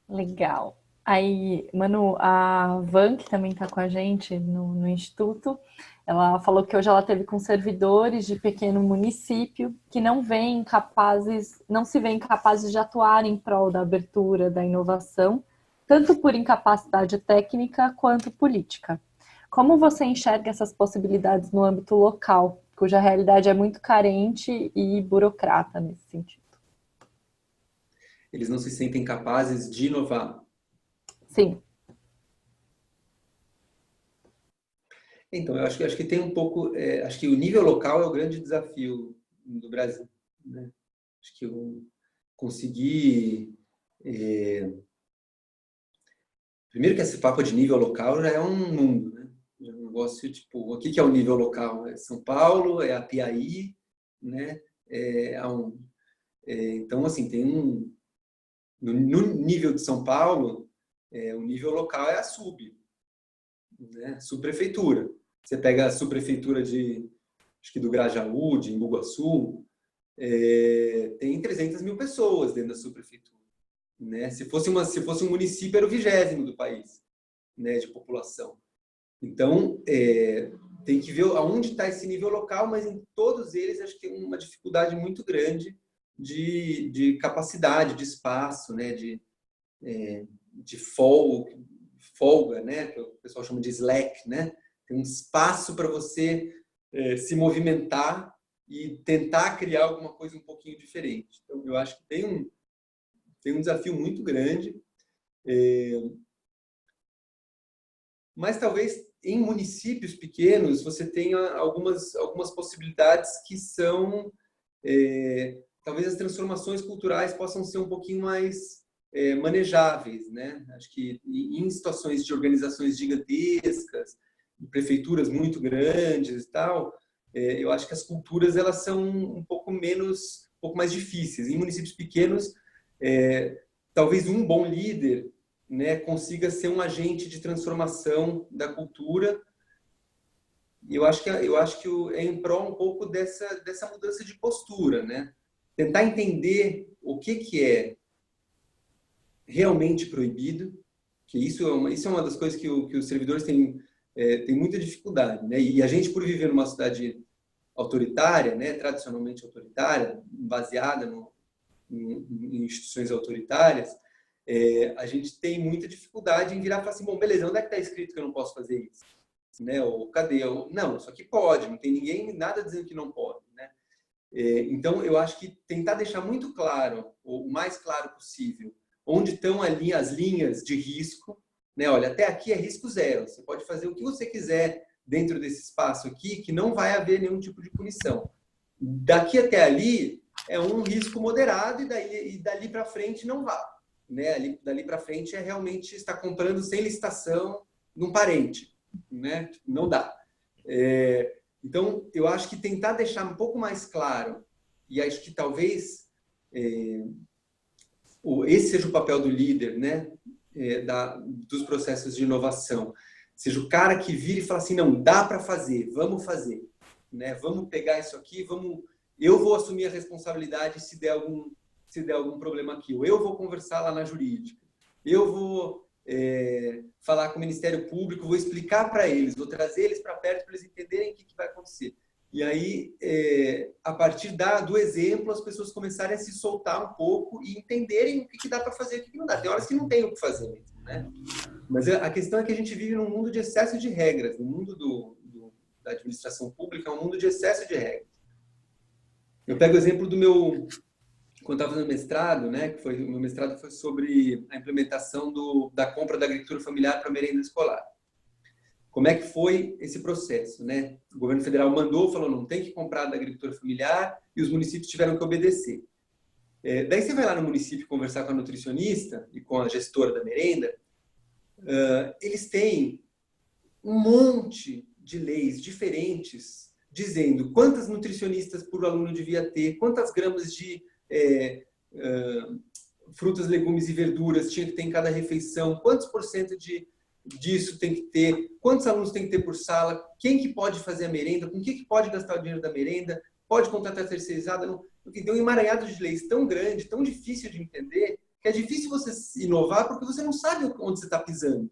Legal. Aí, Manu, a Van, que também está com a gente no Instituto, ela falou que hoje ela teve com servidores de pequeno município que não se veem capazes de atuar em prol da abertura, da inovação, tanto por incapacidade técnica quanto política. Como você enxerga essas possibilidades no âmbito local, cuja realidade é muito carente e burocrata nesse sentido? Eles não se sentem capazes de inovar. Sim. Então, eu acho que tem um pouco, acho que o nível local é o grande desafio do Brasil, né? Acho que eu conseguir primeiro que esse papo de nível local já é um mundo, né? Já é um negócio tipo, o que é o nível local? É São Paulo, é a Piaí, né? Então, assim, no nível de São Paulo, o nível local é a né? Subprefeitura. Você pega a subprefeitura acho que do Grajaú, de Embu-Guaçu, tem 300 mil pessoas dentro da subprefeitura, né? Se fosse um município, era o 20º do país, né, de população. Então, tem que ver aonde está esse nível local, mas em todos eles acho que tem uma dificuldade muito grande de capacidade, de espaço, né, de folga, né, que o pessoal chama de slack, né? Tem um espaço para você se movimentar e tentar criar alguma coisa um pouquinho diferente. Então, eu acho que tem um desafio muito grande. mas talvez em municípios pequenos você tenha algumas possibilidades que são, talvez as transformações culturais possam ser um pouquinho mais manejáveis, né? Acho que em situações de organizações gigantescas, prefeituras muito grandes e tal, eu acho que as culturas elas são um pouco mais difíceis. Em municípios pequenos, talvez um bom líder, né, consiga ser um agente de transformação da cultura. E eu acho que é em prol um pouco dessa mudança de postura, né? Tentar entender o que é realmente proibido, que isso é uma das coisas que os servidores têm muita dificuldade, né? E a gente, por viver numa cidade autoritária, né, tradicionalmente autoritária, baseada em instituições autoritárias, a gente tem muita dificuldade em virar e falar assim, bom, beleza, onde é que está escrito que eu não posso fazer isso? Né? Ou cadê? Não, isso aqui pode, não tem ninguém, nada dizendo que não pode, né? Então, eu acho que tentar deixar muito claro, ou o mais claro possível, onde estão ali as linhas de risco, né? Olha, até aqui é risco zero, você pode fazer o que você quiser dentro desse espaço aqui, que não vai haver nenhum tipo de punição. Daqui até ali é um risco moderado e dali para frente não vá, né? Dali para frente é realmente estar comprando sem licitação num parente, né? Não dá. Então, eu acho que tentar deixar um pouco mais claro, e acho que talvez esse seja o papel do líder, né? Dos processos de inovação. Seja o cara que vira e fala assim, não, dá para fazer, vamos fazer. Né? Vamos pegar isso aqui, eu vou assumir a responsabilidade se der algum problema aqui. Ou eu vou conversar lá na jurídica. Eu vou falar com o Ministério Público, vou explicar para eles, vou trazer eles para perto para eles entenderem o que vai acontecer. E aí, a partir do exemplo, as pessoas começarem a se soltar um pouco e entenderem o que dá para fazer e o que não dá. Tem horas que não tem o que fazer mesmo, né? Mas a questão é que a gente vive num mundo de excesso de regras. No mundo da administração pública é um mundo de excesso de regras. Eu pego o exemplo quando estava fazendo mestrado, né? O meu mestrado foi sobre a implementação da compra da agricultura familiar para a merenda escolar. Como é que foi esse processo, né? O governo federal falou, não tem que comprar da agricultura familiar e os municípios tiveram que obedecer. Daí você vai lá no município conversar com a nutricionista e com a gestora da merenda, eles têm um monte de leis diferentes dizendo quantas nutricionistas por aluno devia ter, quantas gramas de frutas, legumes e verduras tinha que ter em cada refeição, quantos % disso tem que ter, quantos alunos tem que ter por sala, quem que pode fazer a merenda, com que pode gastar o dinheiro da merenda, pode contratar terceirizada, porque tem um emaranhado de leis tão grande, tão difícil de entender, que é difícil você inovar porque você não sabe onde você está pisando.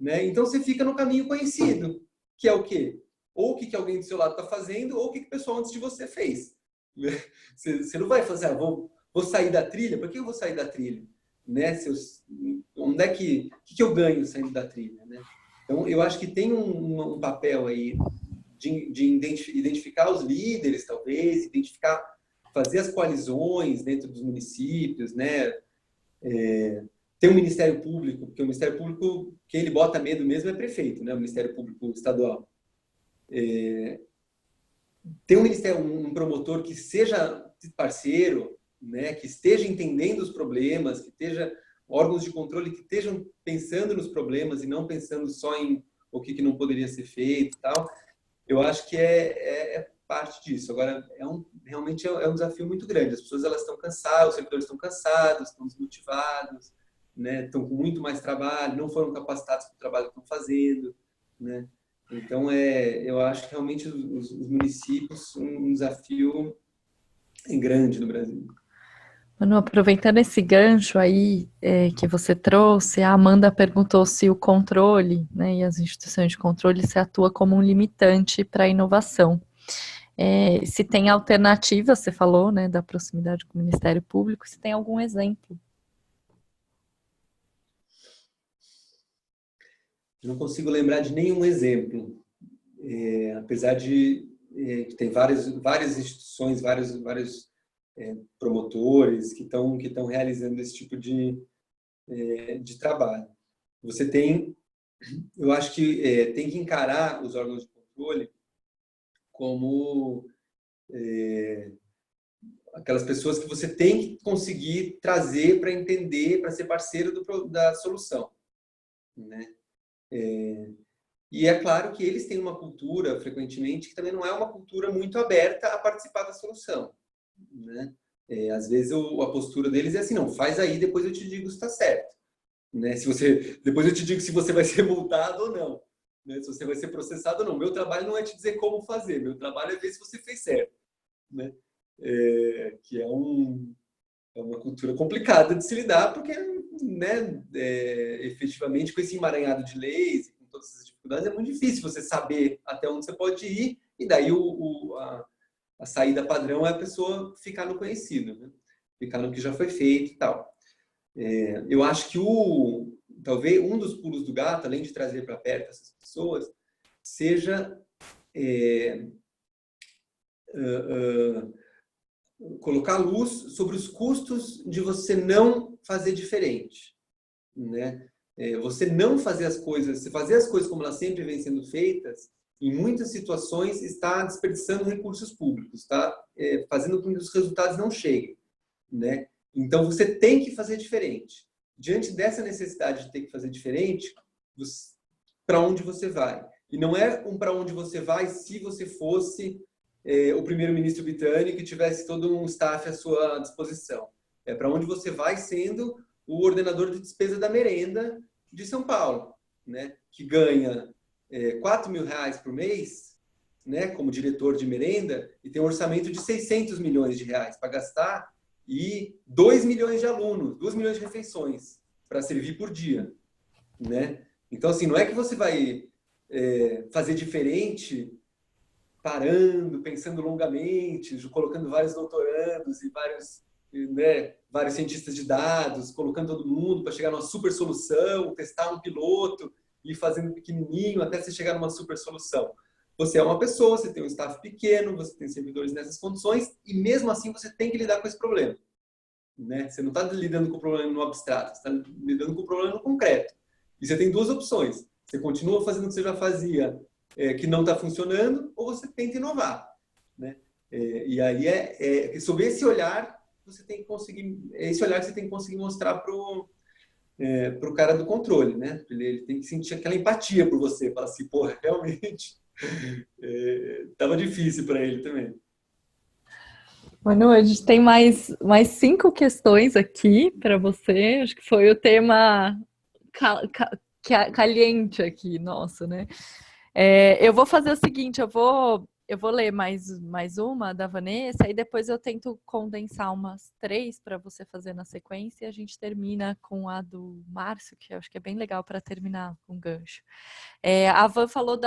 Né? Então você fica no caminho conhecido, que é o quê? Ou o que alguém do seu lado está fazendo, ou o que o pessoal antes de você fez. Você não vai fazer, vou sair da trilha, por que eu vou sair da trilha? Né? Onde é que eu ganho saindo da trilha? Né? Então eu acho que tem um papel aí de identificar os líderes, talvez, fazer as coalizões dentro dos municípios, né? Tem um Ministério Público, porque o Ministério Público, quem ele bota medo mesmo é prefeito, né? O Ministério Público Estadual. Tem um promotor que seja parceiro, né? Que esteja entendendo os problemas, que esteja órgãos de controle que estejam pensando nos problemas e não pensando só em o que não poderia ser feito e tal. Eu acho que é parte disso. Agora, realmente é um desafio muito grande. As pessoas elas estão cansadas, os servidores estão cansados, estão desmotivados, né? Estão com muito mais trabalho, não foram capacitados para o trabalho que estão fazendo, né? Então, eu acho que realmente os municípios são um desafio grande no Brasil. Manu, aproveitando esse gancho aí que você trouxe, a Amanda perguntou se o controle, né, e as instituições de controle se atua como um limitante para a inovação. Se tem alternativa, você falou, né, da proximidade com o Ministério Público, se tem algum exemplo? Eu não consigo lembrar de nenhum exemplo, apesar de que tem várias instituições, vários promotores que estão realizando esse tipo de trabalho. Você tem eu acho que tem que encarar os órgãos de controle como aquelas pessoas que você tem que conseguir trazer para entender, para ser parceiro da solução, né? E é claro que eles têm uma cultura, frequentemente, que também não é uma cultura muito aberta a participar da solução, né? Às vezes a postura deles é assim, não, faz aí, depois eu te digo se está certo, né? Depois eu te digo se você vai ser multado ou não, né? Se você vai ser processado ou não. Meu trabalho não é te dizer como fazer, meu trabalho é ver se você fez certo, né? Que é uma cultura complicada de se lidar, porque, né, efetivamente, com esse emaranhado de leis, com todas essas dificuldades, é muito difícil você saber até onde você pode ir, e daí a saída padrão é a pessoa ficar no conhecido, né? Ficar no que já foi feito e tal. Eu acho que talvez um dos pulos do gato, além de trazer para perto essas pessoas, seja colocar luz sobre os custos de você não fazer diferente, né? Você não fazer as coisas, se fazer as coisas como elas sempre vêm sendo feitas, em muitas situações está desperdiçando recursos públicos, está fazendo com que os resultados não cheguem, né? Então você tem que fazer diferente. Diante dessa necessidade de ter que fazer diferente, para onde você vai? E não é para onde você vai se você fosse o primeiro-ministro britânico e tivesse todo um staff à sua disposição. É para onde você vai sendo o ordenador de despesa da merenda de São Paulo, né? Que ganha R$ 4.000 por mês, né? Como diretor de merenda, e tem um orçamento de R$ 600 milhões para gastar e 2 milhões de alunos, 2 milhões de refeições para servir por dia, né? Então, assim, não é que você vai fazer diferente parando, pensando longamente, colocando vários doutorandos e vários cientistas de dados, colocando todo mundo para chegar numa super solução, testar um piloto e fazendo pequenininho até você chegar numa super solução. Você é uma pessoa, você tem um staff pequeno, você tem servidores nessas condições e mesmo assim você tem que lidar com esse problema, né? Você não está lidando com o problema no abstrato, você está lidando com o problema no concreto. E você tem duas opções. Você continua fazendo o que você já fazia, que não está funcionando, ou você tenta inovar, né? E aí sob esse olhar você tem que conseguir, esse olhar que você tem que conseguir mostrar pro cara do controle, né? Ele tem que sentir aquela empatia por você, falar assim, porra, realmente estava difícil para ele também. Manu, a gente tem mais 5 questões aqui para você. Acho que foi o tema caliente aqui, nosso, né? Eu vou fazer o seguinte, eu vou ler mais uma da Vanessa e depois eu tento condensar umas 3 para você fazer na sequência e a gente termina com a do Márcio, que eu acho que é bem legal para terminar com gancho. A Van falou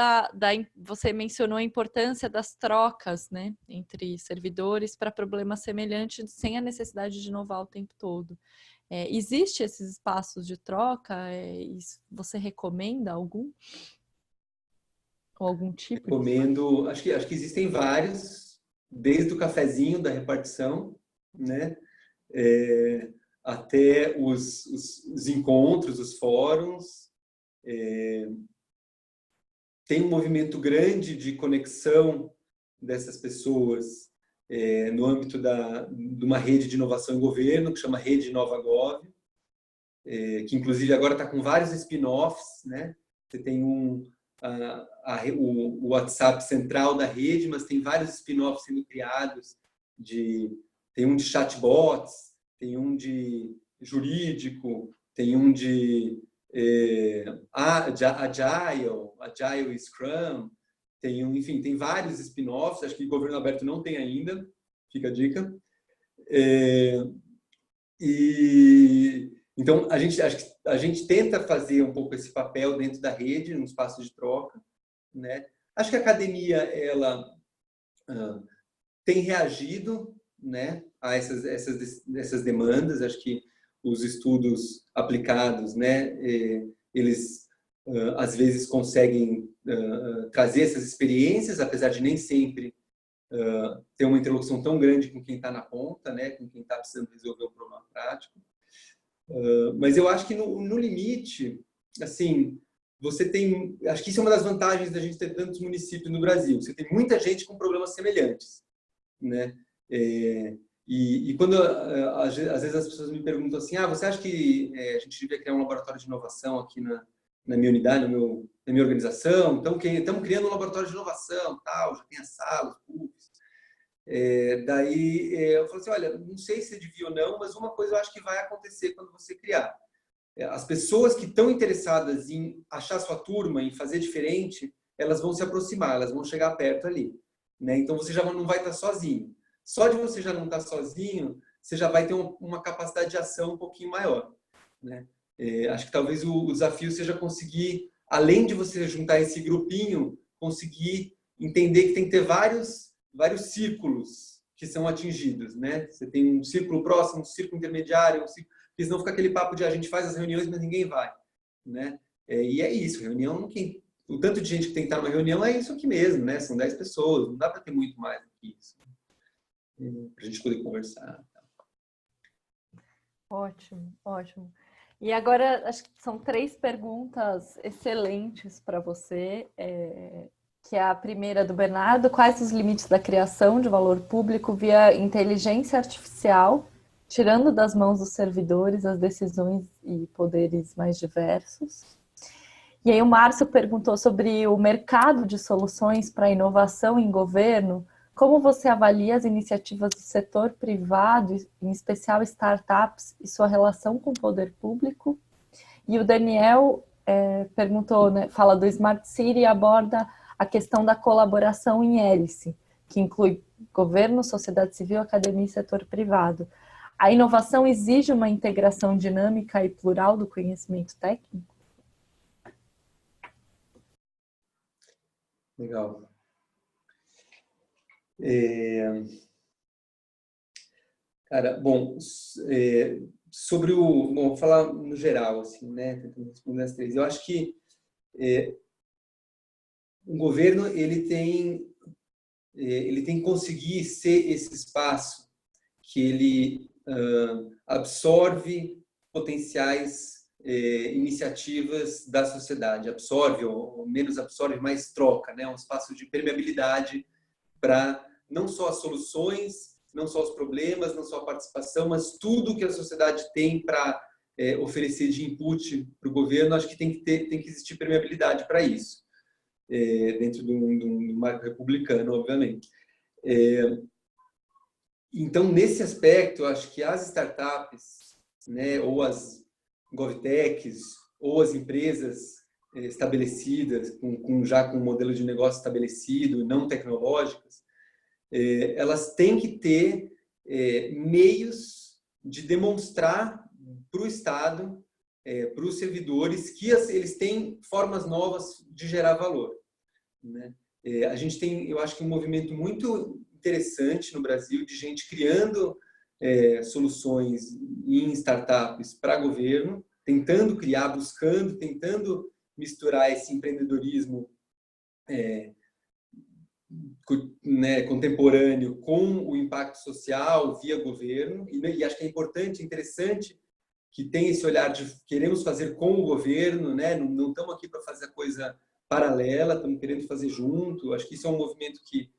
você mencionou a importância das trocas, né, entre servidores para problemas semelhantes sem a necessidade de inovar o tempo todo. Existe esses espaços de troca? Você recomenda algum? Ou algum tipo? Recomendo, acho que existem vários, desde o cafezinho da repartição, né? Até os encontros, os fóruns. Tem um movimento grande de conexão dessas pessoas no âmbito de uma rede de inovação em governo, que chama Rede InovaGov, que inclusive agora está com vários spin-offs, né? Você tem o WhatsApp central da rede, mas tem vários spin-offs sendo criados, tem um de chatbots, tem um de jurídico, tem um de Agile e Scrum, enfim, tem vários spin-offs, acho que Governo Aberto não tem ainda, fica a dica. Então, a gente tenta fazer um pouco esse papel dentro da rede, num espaço de troca, né? Acho que a academia, ela tem reagido, né, a essas demandas. Acho que os estudos aplicados, né, eles às vezes conseguem trazer essas experiências, apesar de nem sempre ter uma interlocução tão grande com quem está na ponta, né, com quem está precisando resolver o problema prático. Mas eu acho que no limite, assim, você tem, acho que isso é uma das vantagens da gente ter tantos municípios no Brasil. Você tem muita gente com problemas semelhantes, né? E quando às vezes as pessoas me perguntam assim, você acha que a gente devia criar um laboratório de inovação aqui na minha unidade, na minha organização? Então, estamos criando um laboratório de inovação, tal, já tem as salas, PUFs. Daí eu falo assim, olha, não sei se devia ou não, mas uma coisa eu acho que vai acontecer quando você criar. As pessoas que estão interessadas em achar sua turma, em fazer diferente, elas vão se aproximar, elas vão chegar perto ali, né? Então você já não vai estar sozinho. Só de você já não estar sozinho, você já vai ter uma capacidade de ação um pouquinho maior, né? Acho que talvez o desafio seja conseguir, além de você juntar esse grupinho, conseguir entender que tem que ter vários círculos que são atingidos, né? Você tem um círculo próximo, um círculo intermediário, porque senão fica aquele papo de a gente faz as reuniões, mas ninguém vai, né? E é isso, reunião, o tanto de gente que tem que estar numa reunião é isso aqui mesmo, né? São 10 pessoas, não dá para ter muito mais do que isso, para a gente poder conversar. Ótimo, ótimo. E agora, acho que são 3 perguntas excelentes para você, que é a primeira do Bernardo: quais os limites da criação de valor público via inteligência artificial, tirando das mãos dos servidores as decisões e poderes mais diversos? E aí o Márcio perguntou sobre o mercado de soluções para inovação em governo. Como você avalia as iniciativas do setor privado, em especial startups, e sua relação com o poder público? E o Daniel perguntou, né, fala do Smart City e aborda a questão da colaboração em hélice, que inclui governo, sociedade civil, academia e setor privado. A inovação exige uma integração dinâmica e plural do conhecimento técnico? Legal. Cara, bom, sobre vou falar no geral, assim, né? Tentando responder as 3. Eu acho que o governo ele tem que conseguir ser esse espaço que ele absorve potenciais iniciativas da sociedade, absorve ou menos absorve, mais troca, né? Um espaço de permeabilidade para não só as soluções, não só os problemas, não só a participação, mas tudo que a sociedade tem para oferecer de input para o governo. Acho que tem que existir permeabilidade para isso, dentro de um marco republicano, obviamente. Então, nesse aspecto, eu acho que as startups, né, ou as GovTechs, ou as empresas estabelecidas, já com um modelo de negócio estabelecido, não tecnológicas, elas têm que ter meios de demonstrar para o Estado, para os servidores, que eles têm formas novas de gerar valor, né? A gente tem, eu acho que um movimento muito interessante no Brasil de gente criando soluções em startups para governo, tentando criar, tentando misturar esse empreendedorismo né, contemporâneo com o impacto social via governo, e acho que é importante, interessante que tem esse olhar de queremos fazer com o governo, né? Não estamos aqui para fazer a coisa paralela, estamos querendo fazer junto. Acho que isso é um movimento que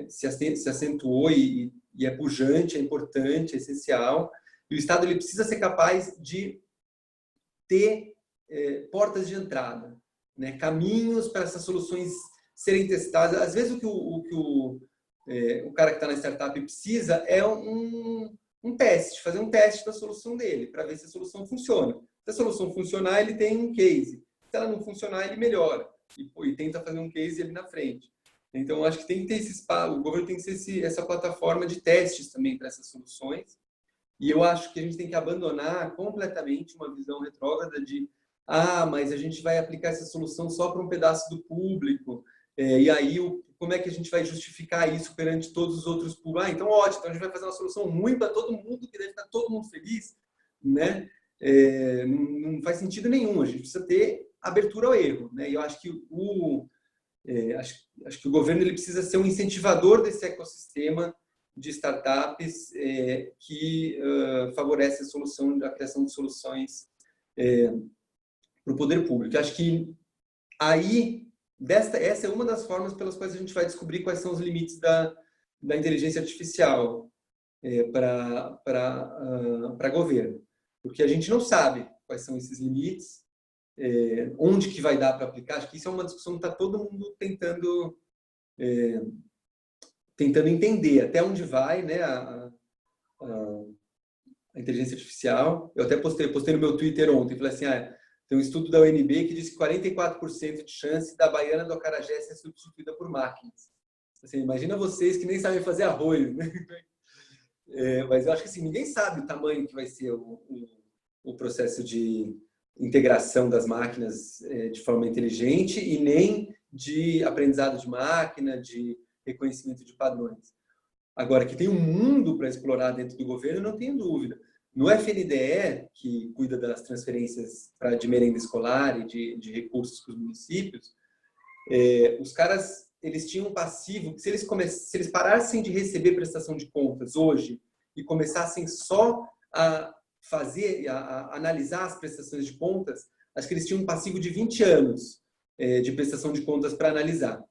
se acentuou e é pujante, é importante, é essencial. E o Estado ele precisa ser capaz de ter portas de entrada, né? Caminhos para essas soluções serem testadas. Às vezes o cara que está na startup precisa é um teste, fazer um teste da solução dele, para ver se a solução funciona. Se a solução funcionar, ele tem um case. Se ela não funcionar, ele melhora e tenta fazer um case ali na frente. Então, acho que tem que ter esse espaço, o governo tem que ser essa plataforma de testes também para essas soluções. E eu acho que a gente tem que abandonar completamente uma visão retrógrada de mas a gente vai aplicar essa solução só para um pedaço do público. E aí, como é que a gente vai justificar isso perante todos os outros públicos? Então ótimo, então a gente vai fazer uma solução ruim para todo mundo, que deve estar todo mundo feliz, né? Não faz sentido nenhum, a gente precisa ter abertura ao erro, né? E eu acho que acho que o governo ele precisa ser um incentivador desse ecossistema de startups que favorece a criação de soluções para o poder público. Eu acho que aí, essa é uma das formas pelas quais a gente vai descobrir quais são os limites da inteligência artificial para governo. Porque a gente não sabe quais são esses limites, onde que vai dar para aplicar. Acho que isso é uma discussão que está todo mundo tentando entender até onde vai, né, a inteligência artificial. Eu até postei no meu Twitter ontem, falei assim, tem um estudo da UNB que diz que 44% de chance da baiana do acarajé ser substituída por máquinas. Assim, imagina vocês que nem sabem fazer arroz, né? Mas eu acho que assim, ninguém sabe o tamanho que vai ser o processo de integração das máquinas de forma inteligente e nem de aprendizado de máquina, de reconhecimento de padrões. Agora, que tem um mundo para explorar dentro do governo, não tenho dúvida. No FNDE, que cuida das transferências de merenda escolar e de recursos para os municípios, os caras eles tinham um passivo que se eles parassem de receber prestação de contas hoje e começassem só a analisar as prestações de contas, acho que eles tinham um passivo de 20 anos de prestação de contas para analisar.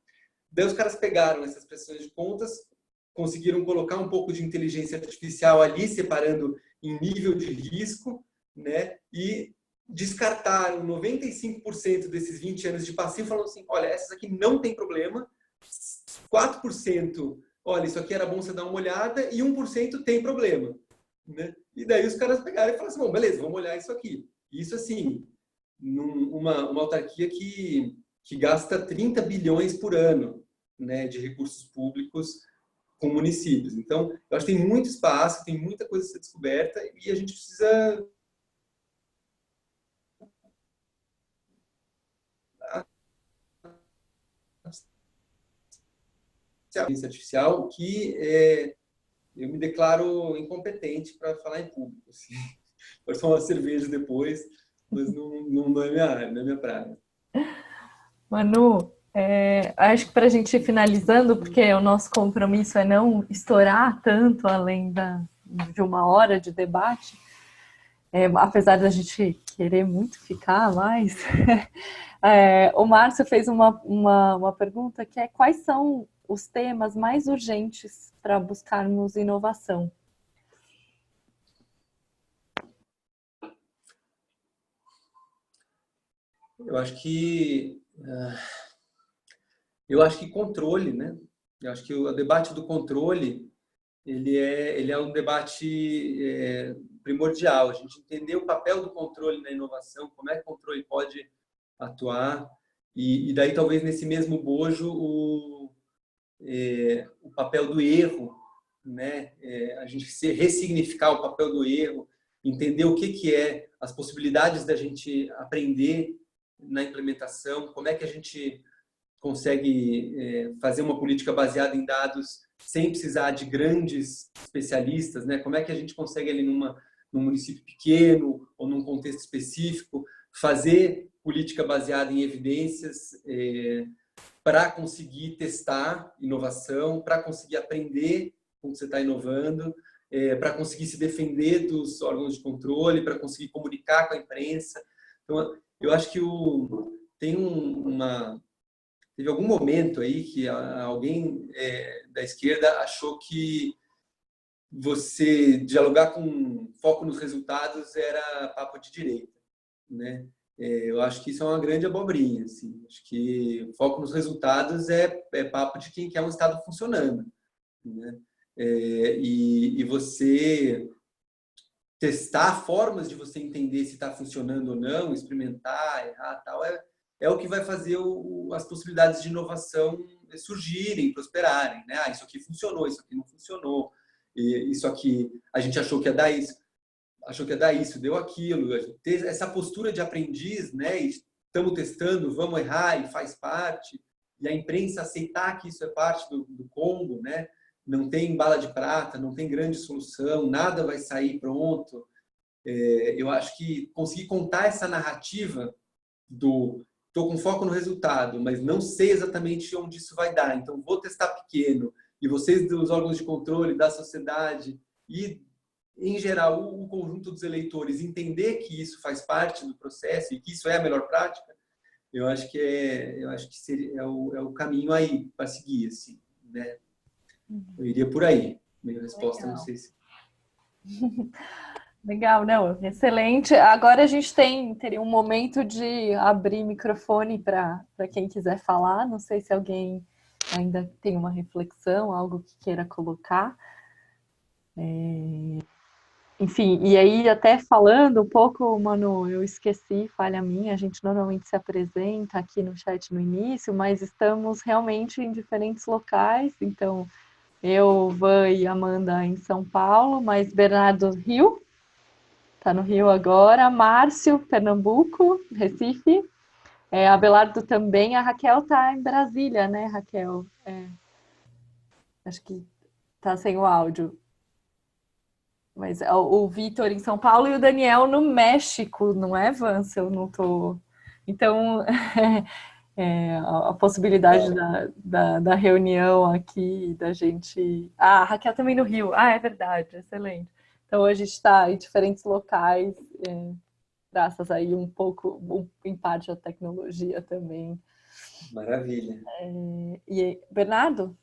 Daí os caras pegaram essas prestações de contas, conseguiram colocar um pouco de inteligência artificial ali, separando em nível de risco, né? E descartaram 95% desses 20 anos de passivo, falando assim, olha, essas aqui não tem problema, 4%, olha, isso aqui era bom você dar uma olhada, e 1% tem problema, né? E daí os caras pegaram e falaram assim, bom, beleza, vamos olhar isso aqui. Isso, assim, uma autarquia que gasta 30 bilhões por ano, né, de recursos públicos com municípios. Então, eu acho que tem muito espaço, tem muita coisa a ser descoberta e a gente precisa inteligência artificial que eu me declaro incompetente para falar em público. Assim. Pode tomar uma cerveja depois, mas não é minha área, não é minha praia. Manu, acho que para a gente ir finalizando, porque o nosso compromisso é não estourar tanto além de 1 hora de debate, apesar da gente querer muito ficar mais, o Márcio fez uma pergunta que é quais são os temas mais urgentes para buscarmos inovação? Eu acho que controle, né? Eu acho que o debate do controle ele é um debate primordial. A gente entender o papel do controle na inovação, como é que o controle pode atuar e daí talvez nesse mesmo bojo o papel do erro, né? A gente ressignificar o papel do erro, entender o que é as possibilidades da gente aprender na implementação, como é que a gente consegue fazer uma política baseada em dados sem precisar de grandes especialistas, né? Como é que a gente consegue ali num município pequeno ou num contexto específico fazer política baseada em evidências para conseguir testar inovação, para conseguir aprender com o que você está inovando, para conseguir se defender dos órgãos de controle, para conseguir comunicar com a imprensa. Então, eu acho que teve algum momento aí que alguém da esquerda achou que você dialogar com foco nos resultados era papo de direita, né? Eu acho que isso é uma grande abobrinha, assim. Acho que foco nos resultados é papo de quem quer um Estado funcionando, né? E você testar formas de você entender se está funcionando ou não, experimentar, errar, tal, é o que vai fazer as possibilidades de inovação surgirem, prosperarem, né? Isso aqui funcionou, isso aqui não funcionou, isso aqui a gente achou que ia dar isso, deu aquilo. Ter essa postura de aprendiz, né? Estamos testando, vamos errar e faz parte. E a imprensa aceitar que isso é parte do combo, né? Não tem bala de prata, não tem grande solução, nada vai sair pronto. Eu acho que conseguir contar essa narrativa estou com foco no resultado, mas não sei exatamente onde isso vai dar, então vou testar pequeno. E vocês dos órgãos de controle, da sociedade e em geral, o conjunto dos eleitores entender que isso faz parte do processo e que isso é a melhor prática, eu acho que seria, é o caminho aí para seguir, assim, né? Eu iria por aí. Minha resposta, não sei se... Legal, não, excelente. Agora a gente teria um momento de abrir microfone para quem quiser falar. Não sei se alguém ainda tem uma reflexão, algo que queira colocar. Enfim, e aí até falando um pouco, Manu, eu esqueci, falha minha, a gente normalmente se apresenta aqui no chat no início, mas estamos realmente em diferentes locais, então eu, Van e Amanda em São Paulo, mas Bernardo Rio, tá no Rio agora, Márcio, Pernambuco, Recife, Abelardo também, a Raquel tá em Brasília, né, Raquel? Acho que tá sem o áudio. Mas o Vitor em São Paulo e o Daniel no México, não é, Van? Se eu não tô. Então, a possibilidade da reunião aqui, da gente. Ah, a Raquel também no Rio. Ah, é verdade, excelente. Então, a gente está em diferentes locais, graças aí um pouco, em parte, à tecnologia também. Maravilha. E Bernardo?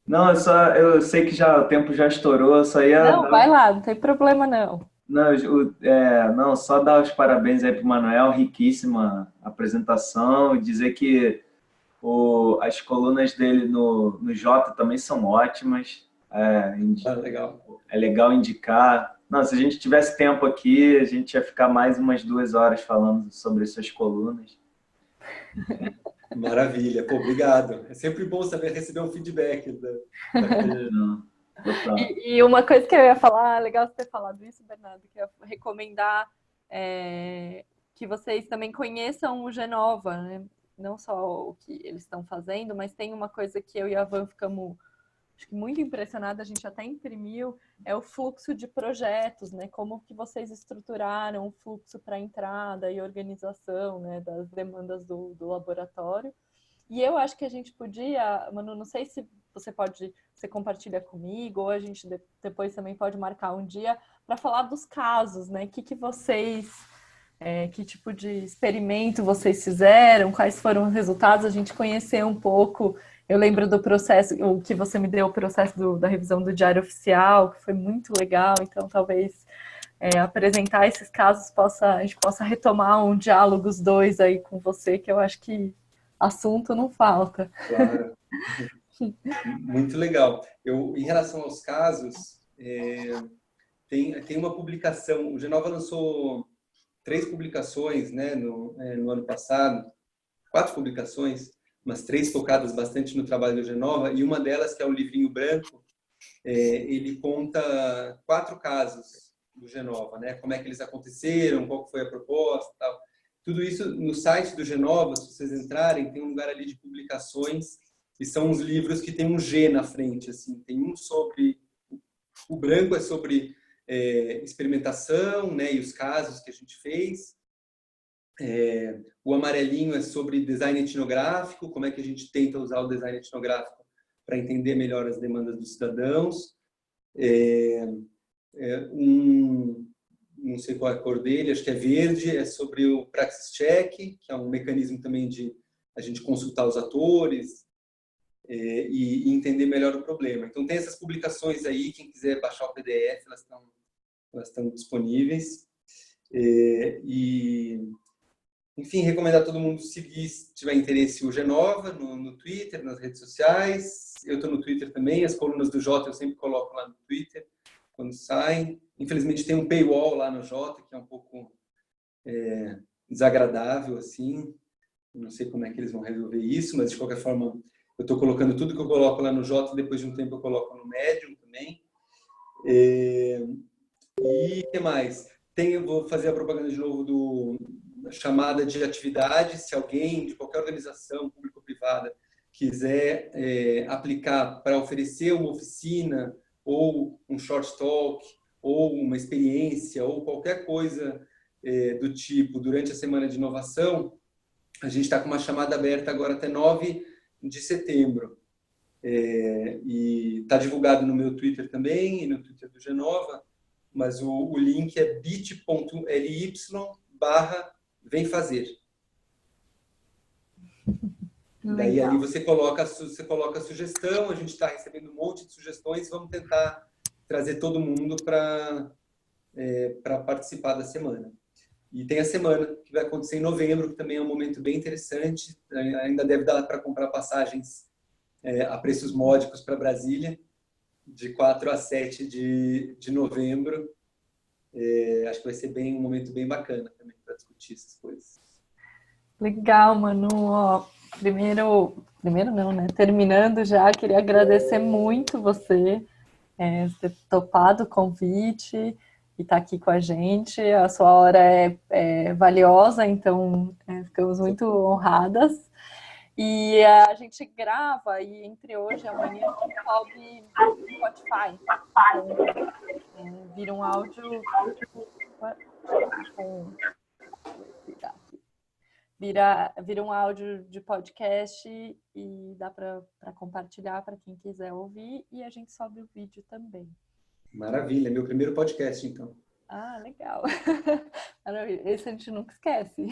Não, eu sei que já o tempo já estourou, só ia Não, vai lá, não tem problema não. não, não, só dar os parabéns aí para o Manuel, riquíssima apresentação, e dizer que as colunas dele no Jota também são ótimas, Legal. é legal indicar. Não, se a gente tivesse tempo aqui, a gente ia ficar mais umas 2 horas falando sobre essas colunas. Maravilha, pô, obrigado. É sempre bom saber receber um feedback da Não, total. E uma coisa que eu ia falar, legal você ter falado isso, Bernardo, que eu ia recomendar que vocês também conheçam o Genova, né? Não só o que eles estão fazendo, mas tem uma coisa que eu e a Van ficamos acho que muito impressionada, a gente até imprimiu, é o fluxo de projetos, né? Como que vocês estruturaram o fluxo para entrada e organização, né, das demandas do laboratório. E eu acho que a gente podia, Manu, não sei se você compartilha comigo, ou a gente depois também pode marcar um dia para falar dos casos, né? Que vocês, que tipo de experimento vocês fizeram, quais foram os resultados, a gente conhecer um pouco. Eu lembro do processo, o que você me deu, o processo da revisão do Diário Oficial, que foi muito legal, então talvez apresentar esses casos a gente possa retomar um diálogo os dois aí com você, que eu acho que assunto não falta. Claro. Muito legal. Em relação aos casos, tem uma publicação, o Genova lançou 3 publicações, né, no ano passado, 4 publicações, umas 3 focadas bastante no trabalho do Genova, e uma delas, que é o livrinho branco, ele conta 4 casos do Genova, né, como é que eles aconteceram, qual foi a proposta, tal. Tudo isso no site do Genova, se vocês entrarem, tem um lugar ali de publicações, e são uns livros que tem um G na frente, assim, tem um sobre... O branco é sobre experimentação, né, e os casos que a gente fez. O amarelinho é sobre design etnográfico, como é que a gente tenta usar o design etnográfico para entender melhor as demandas dos cidadãos. Não sei qual é a cor dele, acho que é verde, é sobre o Praxis Check, que é um mecanismo também de a gente consultar os atores e entender melhor o problema. Então tem essas publicações aí, quem quiser baixar o PDF, elas estão disponíveis. Enfim, recomendar todo mundo seguir, se tiver interesse, o Genova no Twitter, nas redes sociais. Eu estou no Twitter também, as colunas do Jota eu sempre coloco lá no Twitter, quando saem. Infelizmente tem um paywall lá no Jota, que é um pouco desagradável, assim. Não sei como é que eles vão resolver isso, mas de qualquer forma, eu estou colocando tudo que eu coloco lá no Jota, depois de um tempo eu coloco no Medium também. E o que mais? Eu vou fazer a propaganda de novo da chamada de atividade. Se alguém de qualquer organização, pública ou privada, quiser aplicar para oferecer uma oficina, ou um short talk, ou uma experiência, ou qualquer coisa do tipo durante a Semana de Inovação, a gente está com uma chamada aberta agora até 9 de setembro. E está divulgado no meu Twitter também, e no Twitter do Genova. mas o link é bit.ly/vem fazer. Daí ali você coloca a sugestão, a gente está recebendo um monte de sugestões, vamos tentar trazer todo mundo para participar da semana. E tem a semana que vai acontecer em novembro, que também é um momento bem interessante, ainda deve dar para comprar passagens a preços módicos para Brasília, de 4 a 7 de novembro. Acho que vai ser um momento bem bacana também para discutir essas coisas. Legal, Manu. Ó, primeiro não, né? Terminando já, queria agradecer muito você ter topado o convite e estar aqui com a gente. A sua hora é valiosa, então ficamos muito honradas. E a gente grava e entre hoje e amanhã sobe no Spotify. Então, vira um áudio vira um áudio de podcast e dá para compartilhar para quem quiser ouvir, e a gente sobe o vídeo também. Maravilha, meu primeiro podcast, então. Ah, legal. Esse a gente nunca esquece.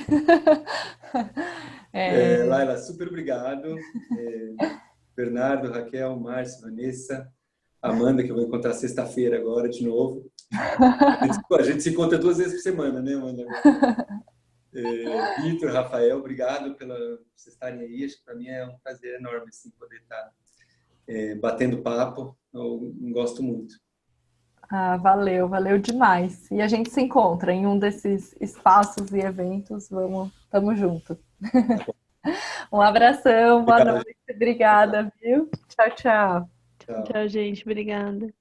Laila, super obrigado. Bernardo, Raquel, Márcio, Vanessa, Amanda, que eu vou encontrar sexta-feira agora de novo. A gente se encontra 2 vezes por semana, né, Amanda? Vitor, Rafael, obrigado por vocês estarem aí. Acho que para mim é um prazer enorme assim, poder estar batendo papo. Eu gosto muito. Ah, valeu demais. E a gente se encontra em um desses espaços e eventos. Tamo junto. Um abração, boa noite. Obrigada, viu? Tchau, tchau. Tchau, gente. Obrigada.